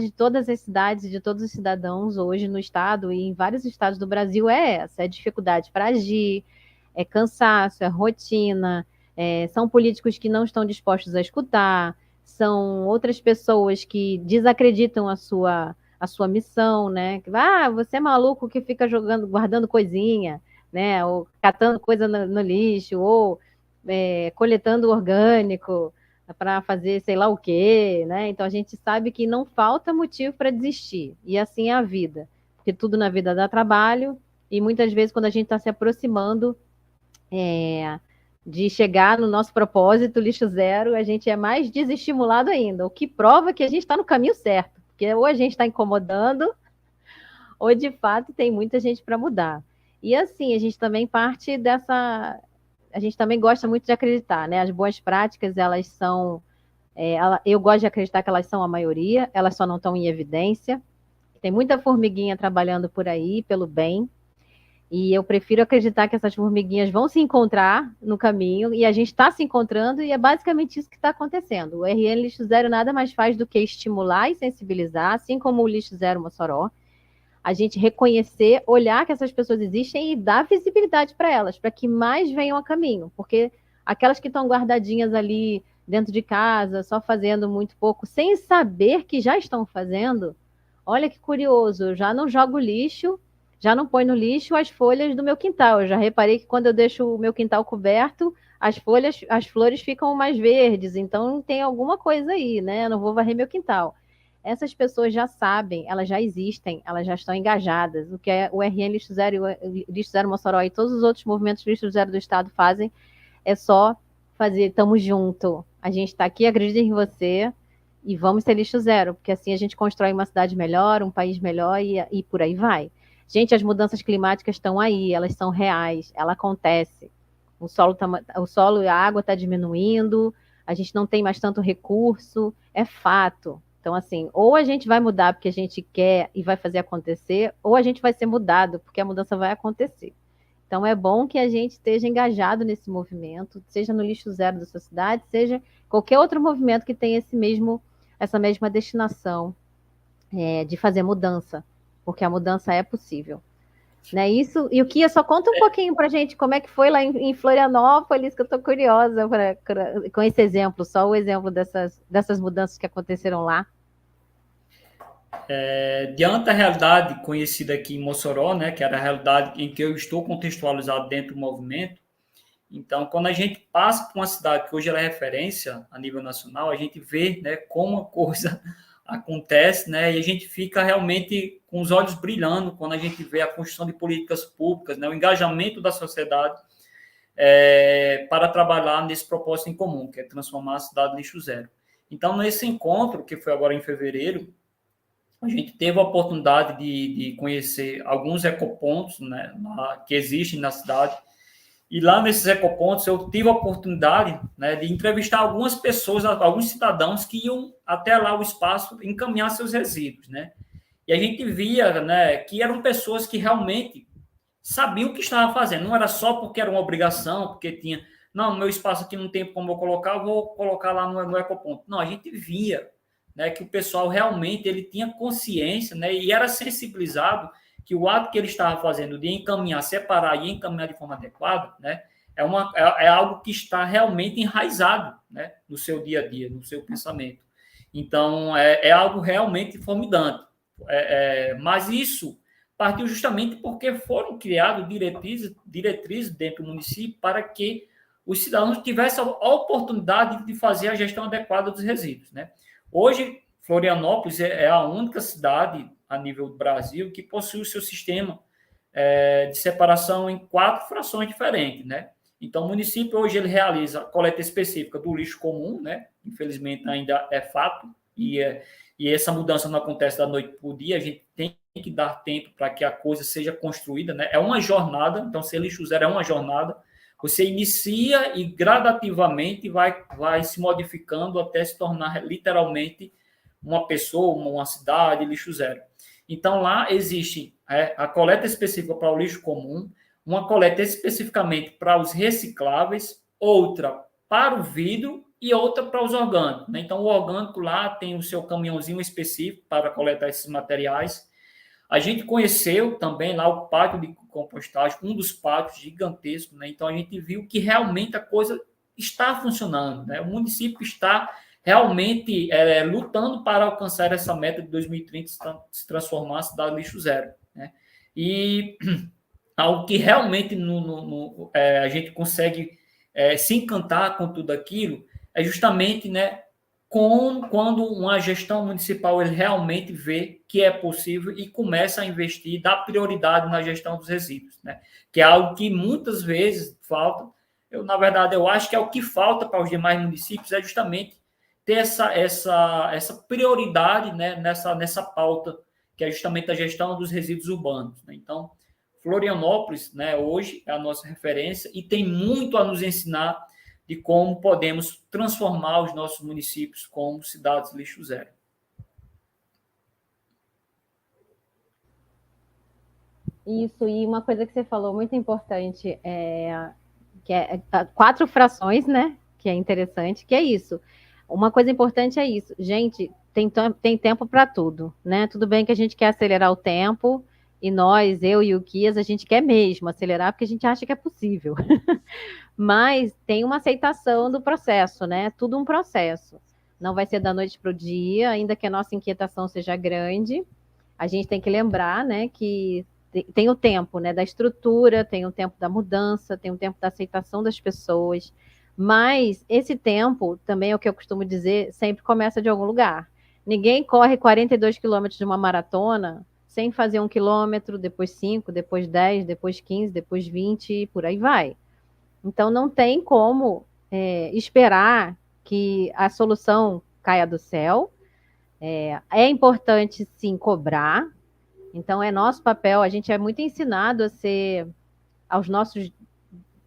de todas as cidades, de todos os cidadãos hoje no estado e em vários estados do Brasil é essa, é dificuldade para agir, é cansaço, é rotina, são políticos que não estão dispostos a escutar, são outras pessoas que desacreditam a sua missão, né? Você é maluco que fica jogando, guardando coisinha, né? Ou catando coisa no lixo, ou coletando orgânico para fazer sei lá o quê, né? Então a gente sabe que não falta motivo para desistir. E assim é a vida. Porque tudo na vida dá trabalho, e muitas vezes, quando a gente está se aproximando de chegar no nosso propósito, lixo zero, a gente é mais desestimulado ainda, o que prova que a gente está no caminho certo. Porque ou a gente está incomodando, ou de fato tem muita gente para mudar. E assim, a gente também parte dessa. A gente também gosta muito de acreditar, né? As boas práticas, elas são. Eu gosto de acreditar que elas são a maioria, elas só não estão em evidência. Tem muita formiguinha trabalhando por aí, pelo bem. E eu prefiro acreditar que essas formiguinhas vão se encontrar no caminho, e a gente está se encontrando, e é basicamente isso que está acontecendo. O RN Lixo Zero nada mais faz do que estimular e sensibilizar, assim como o Lixo Zero Mossoró, a gente reconhecer, olhar que essas pessoas existem e dar visibilidade para elas, para que mais venham a caminho, porque aquelas que estão guardadinhas ali dentro de casa, só fazendo muito pouco, sem saber que já estão fazendo, olha que curioso, eu já não jogo lixo, já não põe no lixo as folhas do meu quintal. Eu já reparei que quando eu deixo o meu quintal coberto, as flores ficam mais verdes, então tem alguma coisa aí, né? Eu não vou varrer meu quintal. Essas pessoas já sabem, elas já existem, elas já estão engajadas. O que o RN Lixo Zero, Lixo Zero Mossoró e todos os outros movimentos Lixo Zero do Estado fazem é só fazer, estamos junto. A gente está aqui, acredita em você, e vamos ser lixo zero, porque assim a gente constrói uma cidade melhor, um país melhor e por aí vai. Gente, as mudanças climáticas estão aí, elas são reais, ela acontece. O solo e a água está diminuindo, a gente não tem mais tanto recurso, é fato. Então, assim, ou a gente vai mudar porque a gente quer e vai fazer acontecer, ou a gente vai ser mudado porque a mudança vai acontecer. Então, é bom que a gente esteja engajado nesse movimento, seja no lixo zero da sua cidade, seja qualquer outro movimento que tenha essa mesma destinação de fazer mudança, porque a mudança é possível. Né, isso, e o Kia só conta um pouquinho para a gente como é que foi lá em Florianópolis, que eu estou curiosa com esse exemplo, só o exemplo dessas mudanças que aconteceram lá.
Diante da realidade conhecida aqui em Mossoró, né, que era a realidade em que eu estou contextualizado dentro do movimento, então, quando a gente passa por uma cidade que hoje ela é referência a nível nacional, a gente vê, né, como a coisa acontece, né, e a gente fica realmente com os olhos brilhando quando a gente vê a construção de políticas públicas, né, o engajamento da sociedade para trabalhar nesse propósito em comum, que é transformar a cidade lixo zero. Então, nesse encontro, que foi agora em fevereiro, a gente teve a oportunidade de conhecer alguns ecopontos, né, que existem na cidade. E lá nesses ecopontos eu tive a oportunidade, né, de entrevistar algumas pessoas, alguns cidadãos que iam até lá o espaço encaminhar seus resíduos, né? E a gente via, né, que eram pessoas que realmente sabiam o que estava fazendo. Não era só porque era uma obrigação, porque tinha, não, meu espaço aqui não tem como eu colocar, eu vou colocar lá no ecoponto. Não, a gente via, né, que o pessoal realmente ele tinha consciência, né, e era sensibilizado que o ato que ele estava fazendo de encaminhar, separar e encaminhar de forma adequada, né, é algo que está realmente enraizado, né, no seu dia a dia, no seu pensamento. Então, é algo realmente formidante. Mas isso partiu justamente porque foram criadas diretrizes dentro do município para que os cidadãos tivessem a oportunidade de fazer a gestão adequada dos resíduos, né? Hoje, Florianópolis é a única cidade a nível do Brasil que possui o seu sistema de separação em 4 frações diferentes, né? Então, o município hoje ele realiza a coleta específica do lixo comum, né? Infelizmente ainda é fato e essa mudança não acontece da noite para o dia. A gente tem que dar tempo para que a coisa seja construída, né? É uma jornada, então ser lixo zero é uma jornada. Você inicia e gradativamente vai se modificando até se tornar literalmente uma pessoa, uma cidade, lixo zero. Então, lá existe a coleta específica para o lixo comum, uma coleta especificamente para os recicláveis, outra para o vidro e outra para os orgânicos, né? Então, o orgânico lá tem o seu caminhãozinho específico para coletar esses materiais. A gente conheceu também lá o pátio de compostagem, um dos pátios gigantescos, né? Então, a gente viu que realmente a coisa está funcionando, né? O município está realmente lutando para alcançar essa meta de 2030, se transformar a cidade lixo zero, né? E algo que realmente a gente consegue se encantar com tudo aquilo é justamente, né, quando uma gestão municipal ele realmente vê que é possível e começa a investir, dá prioridade na gestão dos resíduos, né? Que é algo que muitas vezes falta. Na verdade, eu acho que é o que falta para os demais municípios é justamente ter essa prioridade, né, nessa pauta, que é justamente a gestão dos resíduos urbanos, né? Então, Florianópolis, né, hoje é a nossa referência e tem muito a nos ensinar de como podemos transformar os nossos municípios como cidades lixo zero.
Isso, e uma coisa que você falou muito importante que é 4 frações, né? Que é interessante, que é isso. Uma coisa importante é isso, gente, tem tempo para tudo, né? Tudo bem que a gente quer acelerar o tempo, e nós, eu e o Kias, a gente quer mesmo acelerar porque a gente acha que é possível. Mas tem uma aceitação do processo, né? Tudo um processo. Não vai ser da noite para o dia, ainda que a nossa inquietação seja grande. A gente tem que lembrar, né, que tem o tempo, né, da estrutura, tem o tempo da mudança, tem o tempo da aceitação das pessoas. Mas esse tempo, também é o que eu costumo dizer, sempre começa de algum lugar. Ninguém corre 42 quilômetros de uma maratona sem fazer 1 quilômetro, depois 5, depois 10, depois 15, depois 20, e por aí vai. Então, não tem como esperar que a solução caia do céu. É importante, sim, cobrar. Então, é nosso papel. A gente é muito ensinado a ser aos nossos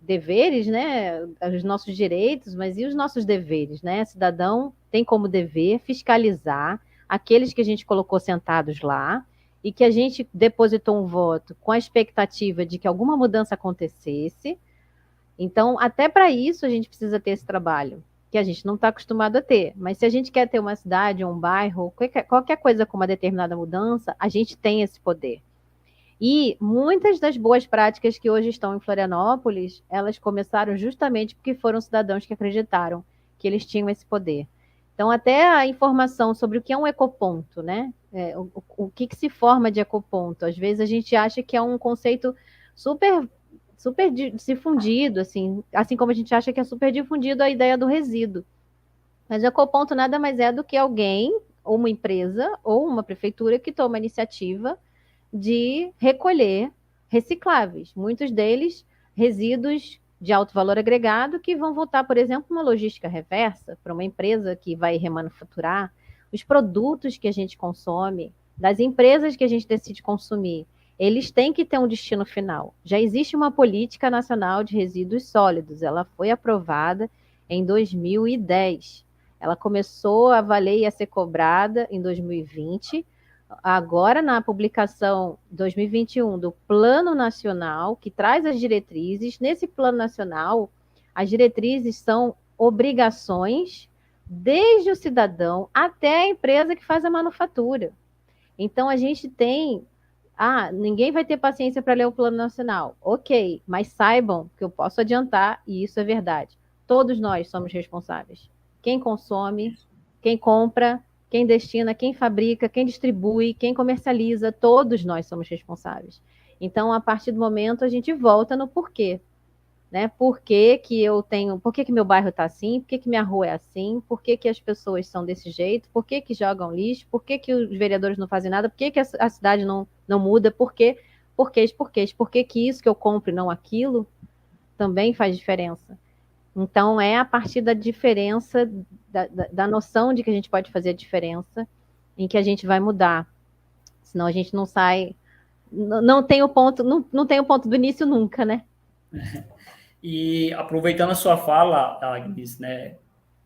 deveres, né? Aos nossos direitos, mas e os nossos deveres, né? Cidadão tem como dever fiscalizar aqueles que a gente colocou sentados lá e que a gente depositou um voto com a expectativa de que alguma mudança acontecesse. Então, até para isso, a gente precisa ter esse trabalho, que a gente não está acostumado a ter. Mas se a gente quer ter uma cidade, um bairro, qualquer coisa com uma determinada mudança, a gente tem esse poder. E muitas das boas práticas que hoje estão em Florianópolis, elas começaram justamente porque foram cidadãos que acreditaram que eles tinham esse poder. Então, até a informação sobre o que é um ecoponto, né? O que se forma de ecoponto? Às vezes a gente acha que é um conceito super, super difundido, assim como a gente acha que é super difundido a ideia do resíduo. Mas o ecoponto nada mais é do que alguém, ou uma empresa, ou uma prefeitura que toma a iniciativa de recolher recicláveis, muitos deles resíduos de alto valor agregado que vão voltar, por exemplo, uma logística reversa para uma empresa que vai remanufaturar os produtos que a gente consome, das empresas que a gente decide consumir. Eles têm que ter um destino final. Já existe uma política nacional de resíduos sólidos, ela foi aprovada em 2010. Ela começou a valer e a ser cobrada em 2020. Agora, na publicação 2021 do Plano Nacional, que traz as diretrizes, nesse Plano Nacional, as diretrizes são obrigações desde o cidadão até a empresa que faz a manufatura. Então, a gente tem. Ah, ninguém vai ter paciência para ler o Plano Nacional. Ok, mas saibam que eu posso adiantar, e isso é verdade. Todos nós somos responsáveis. Quem consome, quem compra, quem destina, quem fabrica, quem distribui, quem comercializa, todos nós somos responsáveis. Então, a partir do momento, a gente volta no porquê. Né? Por que, que eu tenho, por que, que meu bairro está assim, por que, que minha rua é assim, por que, que as pessoas são desse jeito, por que, que jogam lixo, por que, que os vereadores não fazem nada, por que, que a cidade não muda, por que que isso que eu compro e não aquilo também faz diferença. Então, é a partir da diferença, da noção de que a gente pode fazer a diferença, em que a gente vai mudar. Senão a gente não sai, não tem o ponto, não tem o ponto do início nunca, né?
E aproveitando a sua fala, Agnes, né,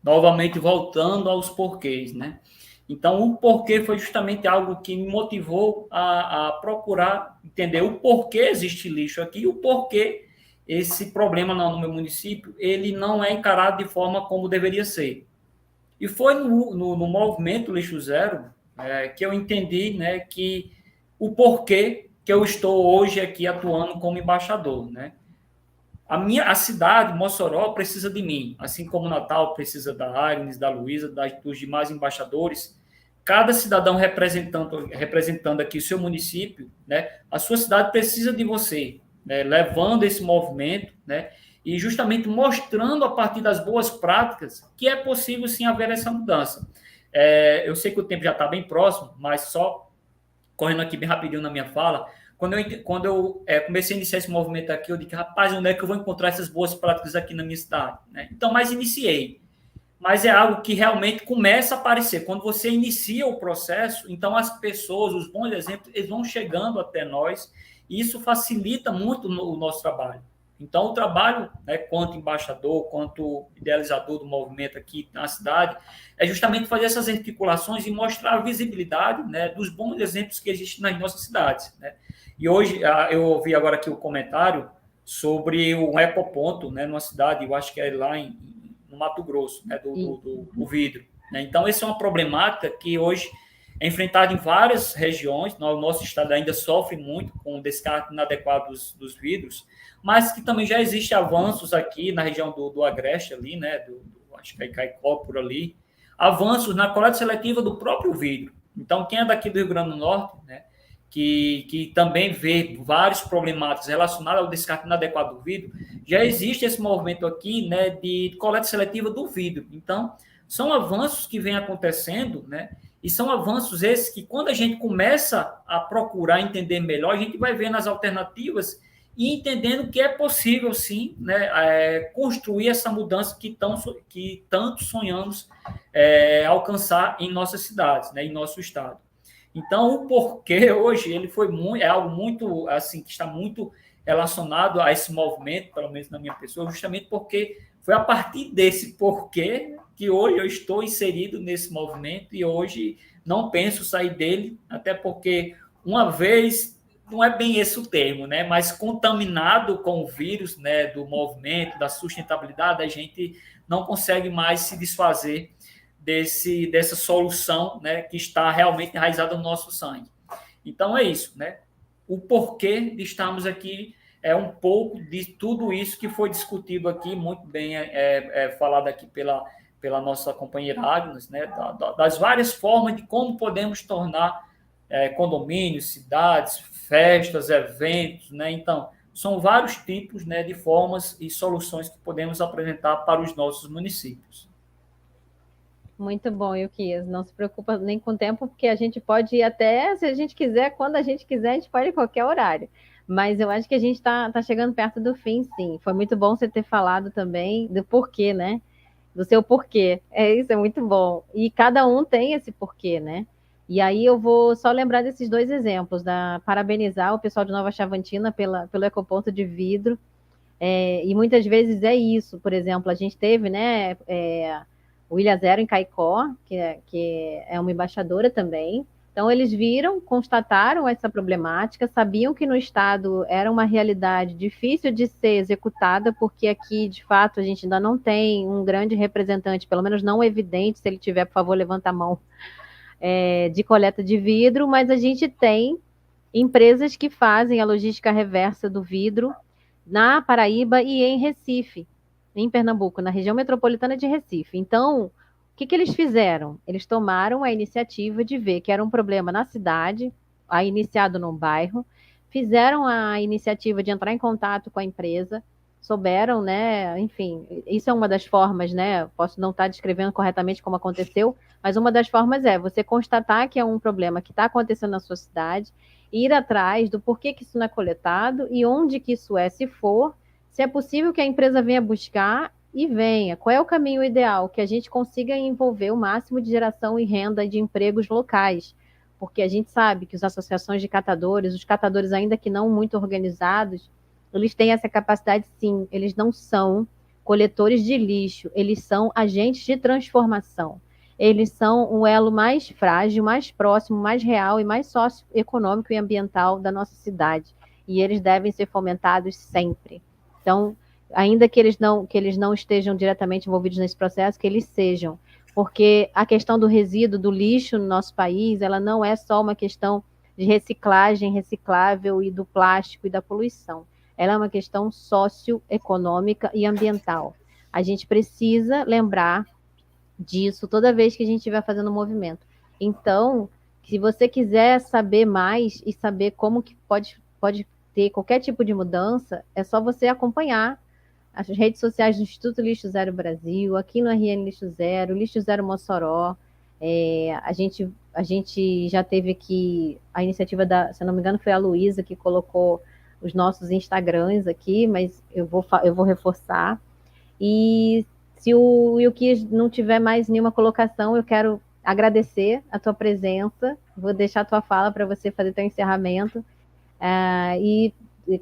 novamente voltando aos porquês, né? Então, o porquê foi justamente algo que me motivou a procurar entender o porquê existe lixo aqui, o porquê esse problema no meu município ele não é encarado de forma como deveria ser. E foi no movimento Lixo Zero que eu entendi, né, que o porquê que eu estou hoje aqui atuando como embaixador, né? A cidade, Mossoró, precisa de mim, assim como Natal precisa da Agnes, da Luísa, dos demais embaixadores. Cada cidadão representando aqui o seu município, né, a sua cidade precisa de você, né, levando esse movimento, né, e justamente mostrando a partir das boas práticas que é possível sim haver essa mudança. Eu sei que o tempo já está bem próximo, mas só correndo aqui bem rapidinho na minha fala, quando eu comecei a iniciar esse movimento aqui, eu disse, rapaz, onde é que eu vou encontrar essas boas práticas aqui na minha cidade? Né? Então, mas iniciei. Mas é algo que realmente começa a aparecer. Quando você inicia o processo, então as pessoas, os bons exemplos, eles vão chegando até nós, e isso facilita muito o nosso trabalho. Então, o trabalho, né, quanto embaixador, quanto idealizador do movimento aqui na cidade, é justamente fazer essas articulações e mostrar a visibilidade, né, dos bons exemplos que existem nas nossas cidades. Né? E hoje, eu ouvi agora aqui o comentário sobre um ecoponto, né, numa cidade, eu acho que é lá no Mato Grosso, né, do vidro. Né? Então, essa é uma problemática que hoje é enfrentada em várias regiões. O nosso estado ainda sofre muito com o descarte inadequado dos vidros, mas que também já existem avanços aqui na região do Agreste, ali, né, acho que é Caicó, por ali, avanços na coleta seletiva do próprio vidro. Então, quem é daqui do Rio Grande do Norte, né, que também vê vários problemáticos relacionados ao descarte inadequado do vidro, já existe esse movimento aqui, né, de coleta seletiva do vidro. Então, são avanços que vêm acontecendo, né, e são avanços esses que, quando a gente começa a procurar entender melhor, a gente vai vendo as alternativas e entendendo que é possível, sim, né, construir essa mudança que tanto sonhamos alcançar em nossas cidades, né, em nosso estado. Então, o porquê hoje ele foi é algo muito assim que está muito relacionado a esse movimento, pelo menos na minha pessoa, justamente porque foi a partir desse porquê que hoje eu estou inserido nesse movimento e hoje não penso sair dele, até porque uma vez não é bem esse o termo, né? Mas contaminado com o vírus, né, do movimento, da sustentabilidade, a gente não consegue mais se desfazer dessa solução, né, que está realmente enraizada no nosso sangue. Então é isso, né? o porquê de estarmos aqui, um pouco de tudo isso que foi discutido aqui, muito bem falado aqui pela nossa companheira Agnes, né, das várias formas de como podemos tornar condomínios, cidades, festas, eventos, né? Então, são vários tipos, né, de formas e soluções que podemos apresentar para os nossos municípios.
Muito bom, Yukias. Não se preocupa nem com o tempo, porque a gente pode ir até, se a gente quiser, quando a gente quiser, a gente pode ir em qualquer horário. Mas eu acho que a gente está chegando perto do fim, sim. Foi muito bom você ter falado também do porquê, né? Do seu porquê. Isso, é muito bom. E cada um tem esse porquê, né? E aí eu vou só lembrar desses dois exemplos, parabenizar o pessoal de Nova Chavantina pelo ecoponto de vidro. E muitas vezes é isso, por exemplo, a gente teve, né, o Ilha Zero em Caicó, que é uma embaixadora também. Então, eles viram, constataram essa problemática, sabiam que no Estado era uma realidade difícil de ser executada, porque aqui, de fato, a gente ainda não tem um grande representante, pelo menos não evidente, se ele tiver, por favor, levanta a mão, de coleta de vidro, mas a gente tem empresas que fazem a logística reversa do vidro na Paraíba e em Recife, em Pernambuco, na região metropolitana de Recife. Então, o que eles fizeram? Eles tomaram a iniciativa de ver que era um problema na cidade, iniciado num bairro, fizeram a iniciativa de entrar em contato com a empresa, souberam, né? Enfim, isso é uma das formas, né? Posso não estar descrevendo corretamente como aconteceu, mas uma das formas é você constatar que é um problema que está acontecendo na sua cidade, ir atrás do porquê que isso não é coletado e onde que isso é, se for, se é possível que a empresa venha buscar e venha. Qual é o caminho ideal? Que a gente consiga envolver o máximo de geração e renda de empregos locais, porque a gente sabe que as associações de catadores, os catadores ainda que não muito organizados, eles têm essa capacidade sim, eles não são coletores de lixo, eles são agentes de transformação. Eles são o elo mais frágil, mais próximo, mais real e mais socioeconômico e ambiental da nossa cidade. E eles devem ser fomentados sempre. Então, ainda que eles não estejam diretamente envolvidos nesse processo, que eles sejam. Porque a questão do resíduo, do lixo no nosso país, ela não é só uma questão de reciclagem, reciclável e do plástico e da poluição. Ela é uma questão socioeconômica e ambiental. A gente precisa lembrar disso toda vez que a gente estiver fazendo um movimento. Então, se você quiser saber mais e saber como que pode ter qualquer tipo de mudança, é só você acompanhar as redes sociais do Instituto Lixo Zero Brasil, aqui no RN Lixo Zero Mossoró. A gente já teve aqui a iniciativa se não me engano, foi a Luísa que colocou os nossos Instagrams aqui, mas eu vou reforçar. E se o Yuki não tiver mais nenhuma colocação, eu quero agradecer a tua presença. Vou deixar a tua fala para você fazer teu encerramento. E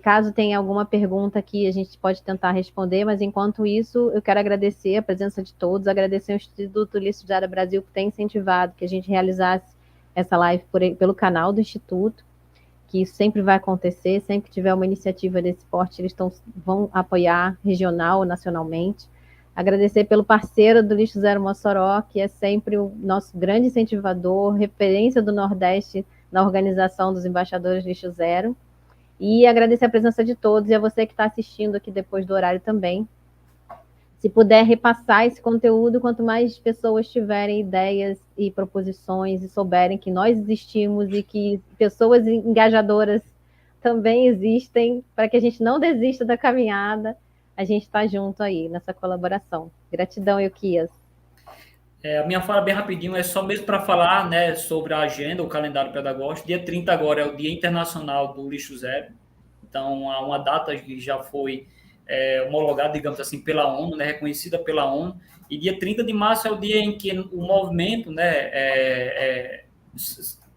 caso tenha alguma pergunta aqui, a gente pode tentar responder, mas enquanto isso, eu quero agradecer a presença de todos, agradecer ao Instituto Lixo Zero Brasil por ter incentivado que a gente realizasse essa live pelo canal do Instituto, que isso sempre vai acontecer, sempre que tiver uma iniciativa desse porte, eles vão apoiar regional ou nacionalmente. Agradecer pelo parceiro do Lixo Zero Mossoró, que é sempre o nosso grande incentivador, referência do Nordeste na organização dos embaixadores Lixo Zero. E agradecer a presença de todos e a você que está assistindo aqui depois do horário também. Se puder repassar esse conteúdo, quanto mais pessoas tiverem ideias e proposições e souberem que nós existimos e que pessoas engajadoras também existem, para que a gente não desista da caminhada, a gente está junto aí nessa colaboração. Gratidão, Euquias.
A minha fala bem rapidinho é só mesmo para falar, né, sobre a agenda, o calendário pedagógico. Dia 30 agora é o Dia Internacional do Lixo Zero. Então, há uma data que já foi homologada, digamos assim, pela ONU, né, reconhecida pela ONU. E dia 30 de março é o dia em que o movimento, né,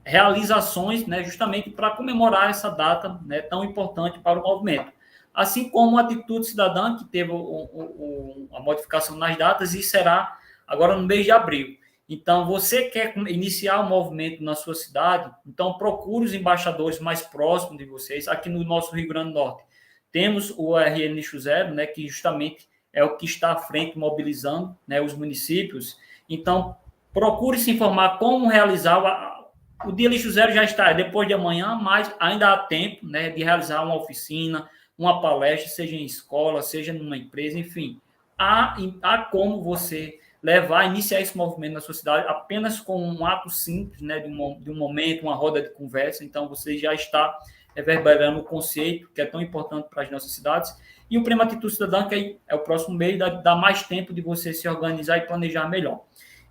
realiza ações, né, justamente para comemorar essa data, né, tão importante para o movimento. Assim como a Atitude Cidadã, que teve a modificação nas datas e será agora no mês de abril. Então, você quer iniciar um movimento na sua cidade? Então, procure os embaixadores mais próximos de vocês. Aqui no nosso Rio Grande do Norte, temos o RN Lixo Zero, né, que justamente é o que está à frente mobilizando, né, os municípios. Então, procure se informar como realizar o dia lixo zero já está depois de amanhã, mas ainda há tempo, né, de realizar uma oficina, uma palestra, seja em escola, seja numa empresa, enfim. Há como você levar, iniciar esse movimento na sua cidade apenas com um ato simples, né, de um momento, uma roda de conversa. Então, você já está reverberando o conceito que é tão importante para as nossas cidades. E o Prêmio Atitude Cidadã, que é o próximo mês, dá mais tempo de você se organizar e planejar melhor.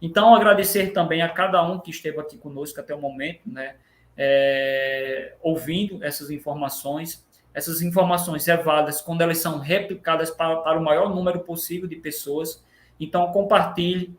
Então, agradecer também a cada um que esteve aqui conosco até o momento, né, ouvindo essas informações. Essas informações é válidas quando elas são replicadas para o maior número possível de pessoas. Então, compartilhe.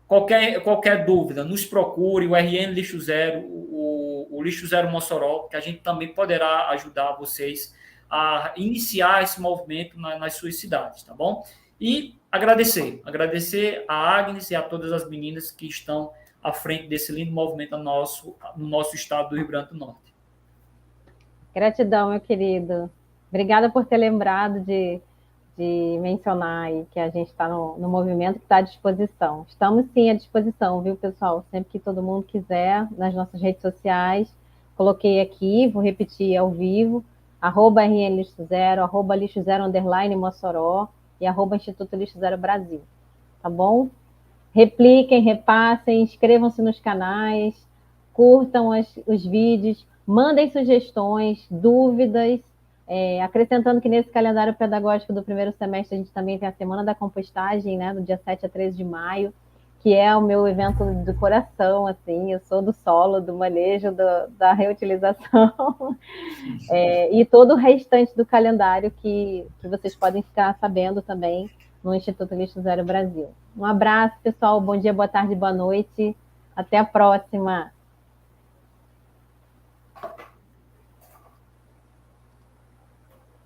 Qualquer dúvida, nos procure, o RN Lixo Zero, o Lixo Zero Mossoró, que a gente também poderá ajudar vocês a iniciar esse movimento nas suas cidades, tá bom? E agradecer a Agnes e a todas as meninas que estão à frente desse lindo movimento no nosso estado do Rio Grande do Norte.
Gratidão, meu querido. Obrigada por ter lembrado de mencionar aí que a gente está no movimento que está à disposição. Estamos sim à disposição, viu, pessoal? Sempre que todo mundo quiser, nas nossas redes sociais. Coloquei aqui, vou repetir ao vivo, @RN Lixo Zero, @Lixo Zero _ Mossoró e @Instituto Lixo Zero Brasil. Tá bom? Repliquem, repassem, inscrevam-se nos canais, curtam os vídeos, mandem sugestões, dúvidas, acrescentando que nesse calendário pedagógico do primeiro semestre a gente também tem a Semana da Compostagem, né, do dia 7 a 13 de maio, que é o meu evento do coração, assim, eu sou do solo, do manejo, da reutilização, e todo o restante do calendário que vocês podem ficar sabendo também no Instituto Lixo Zero Brasil. Um abraço, pessoal, bom dia, boa tarde, boa noite, até a próxima!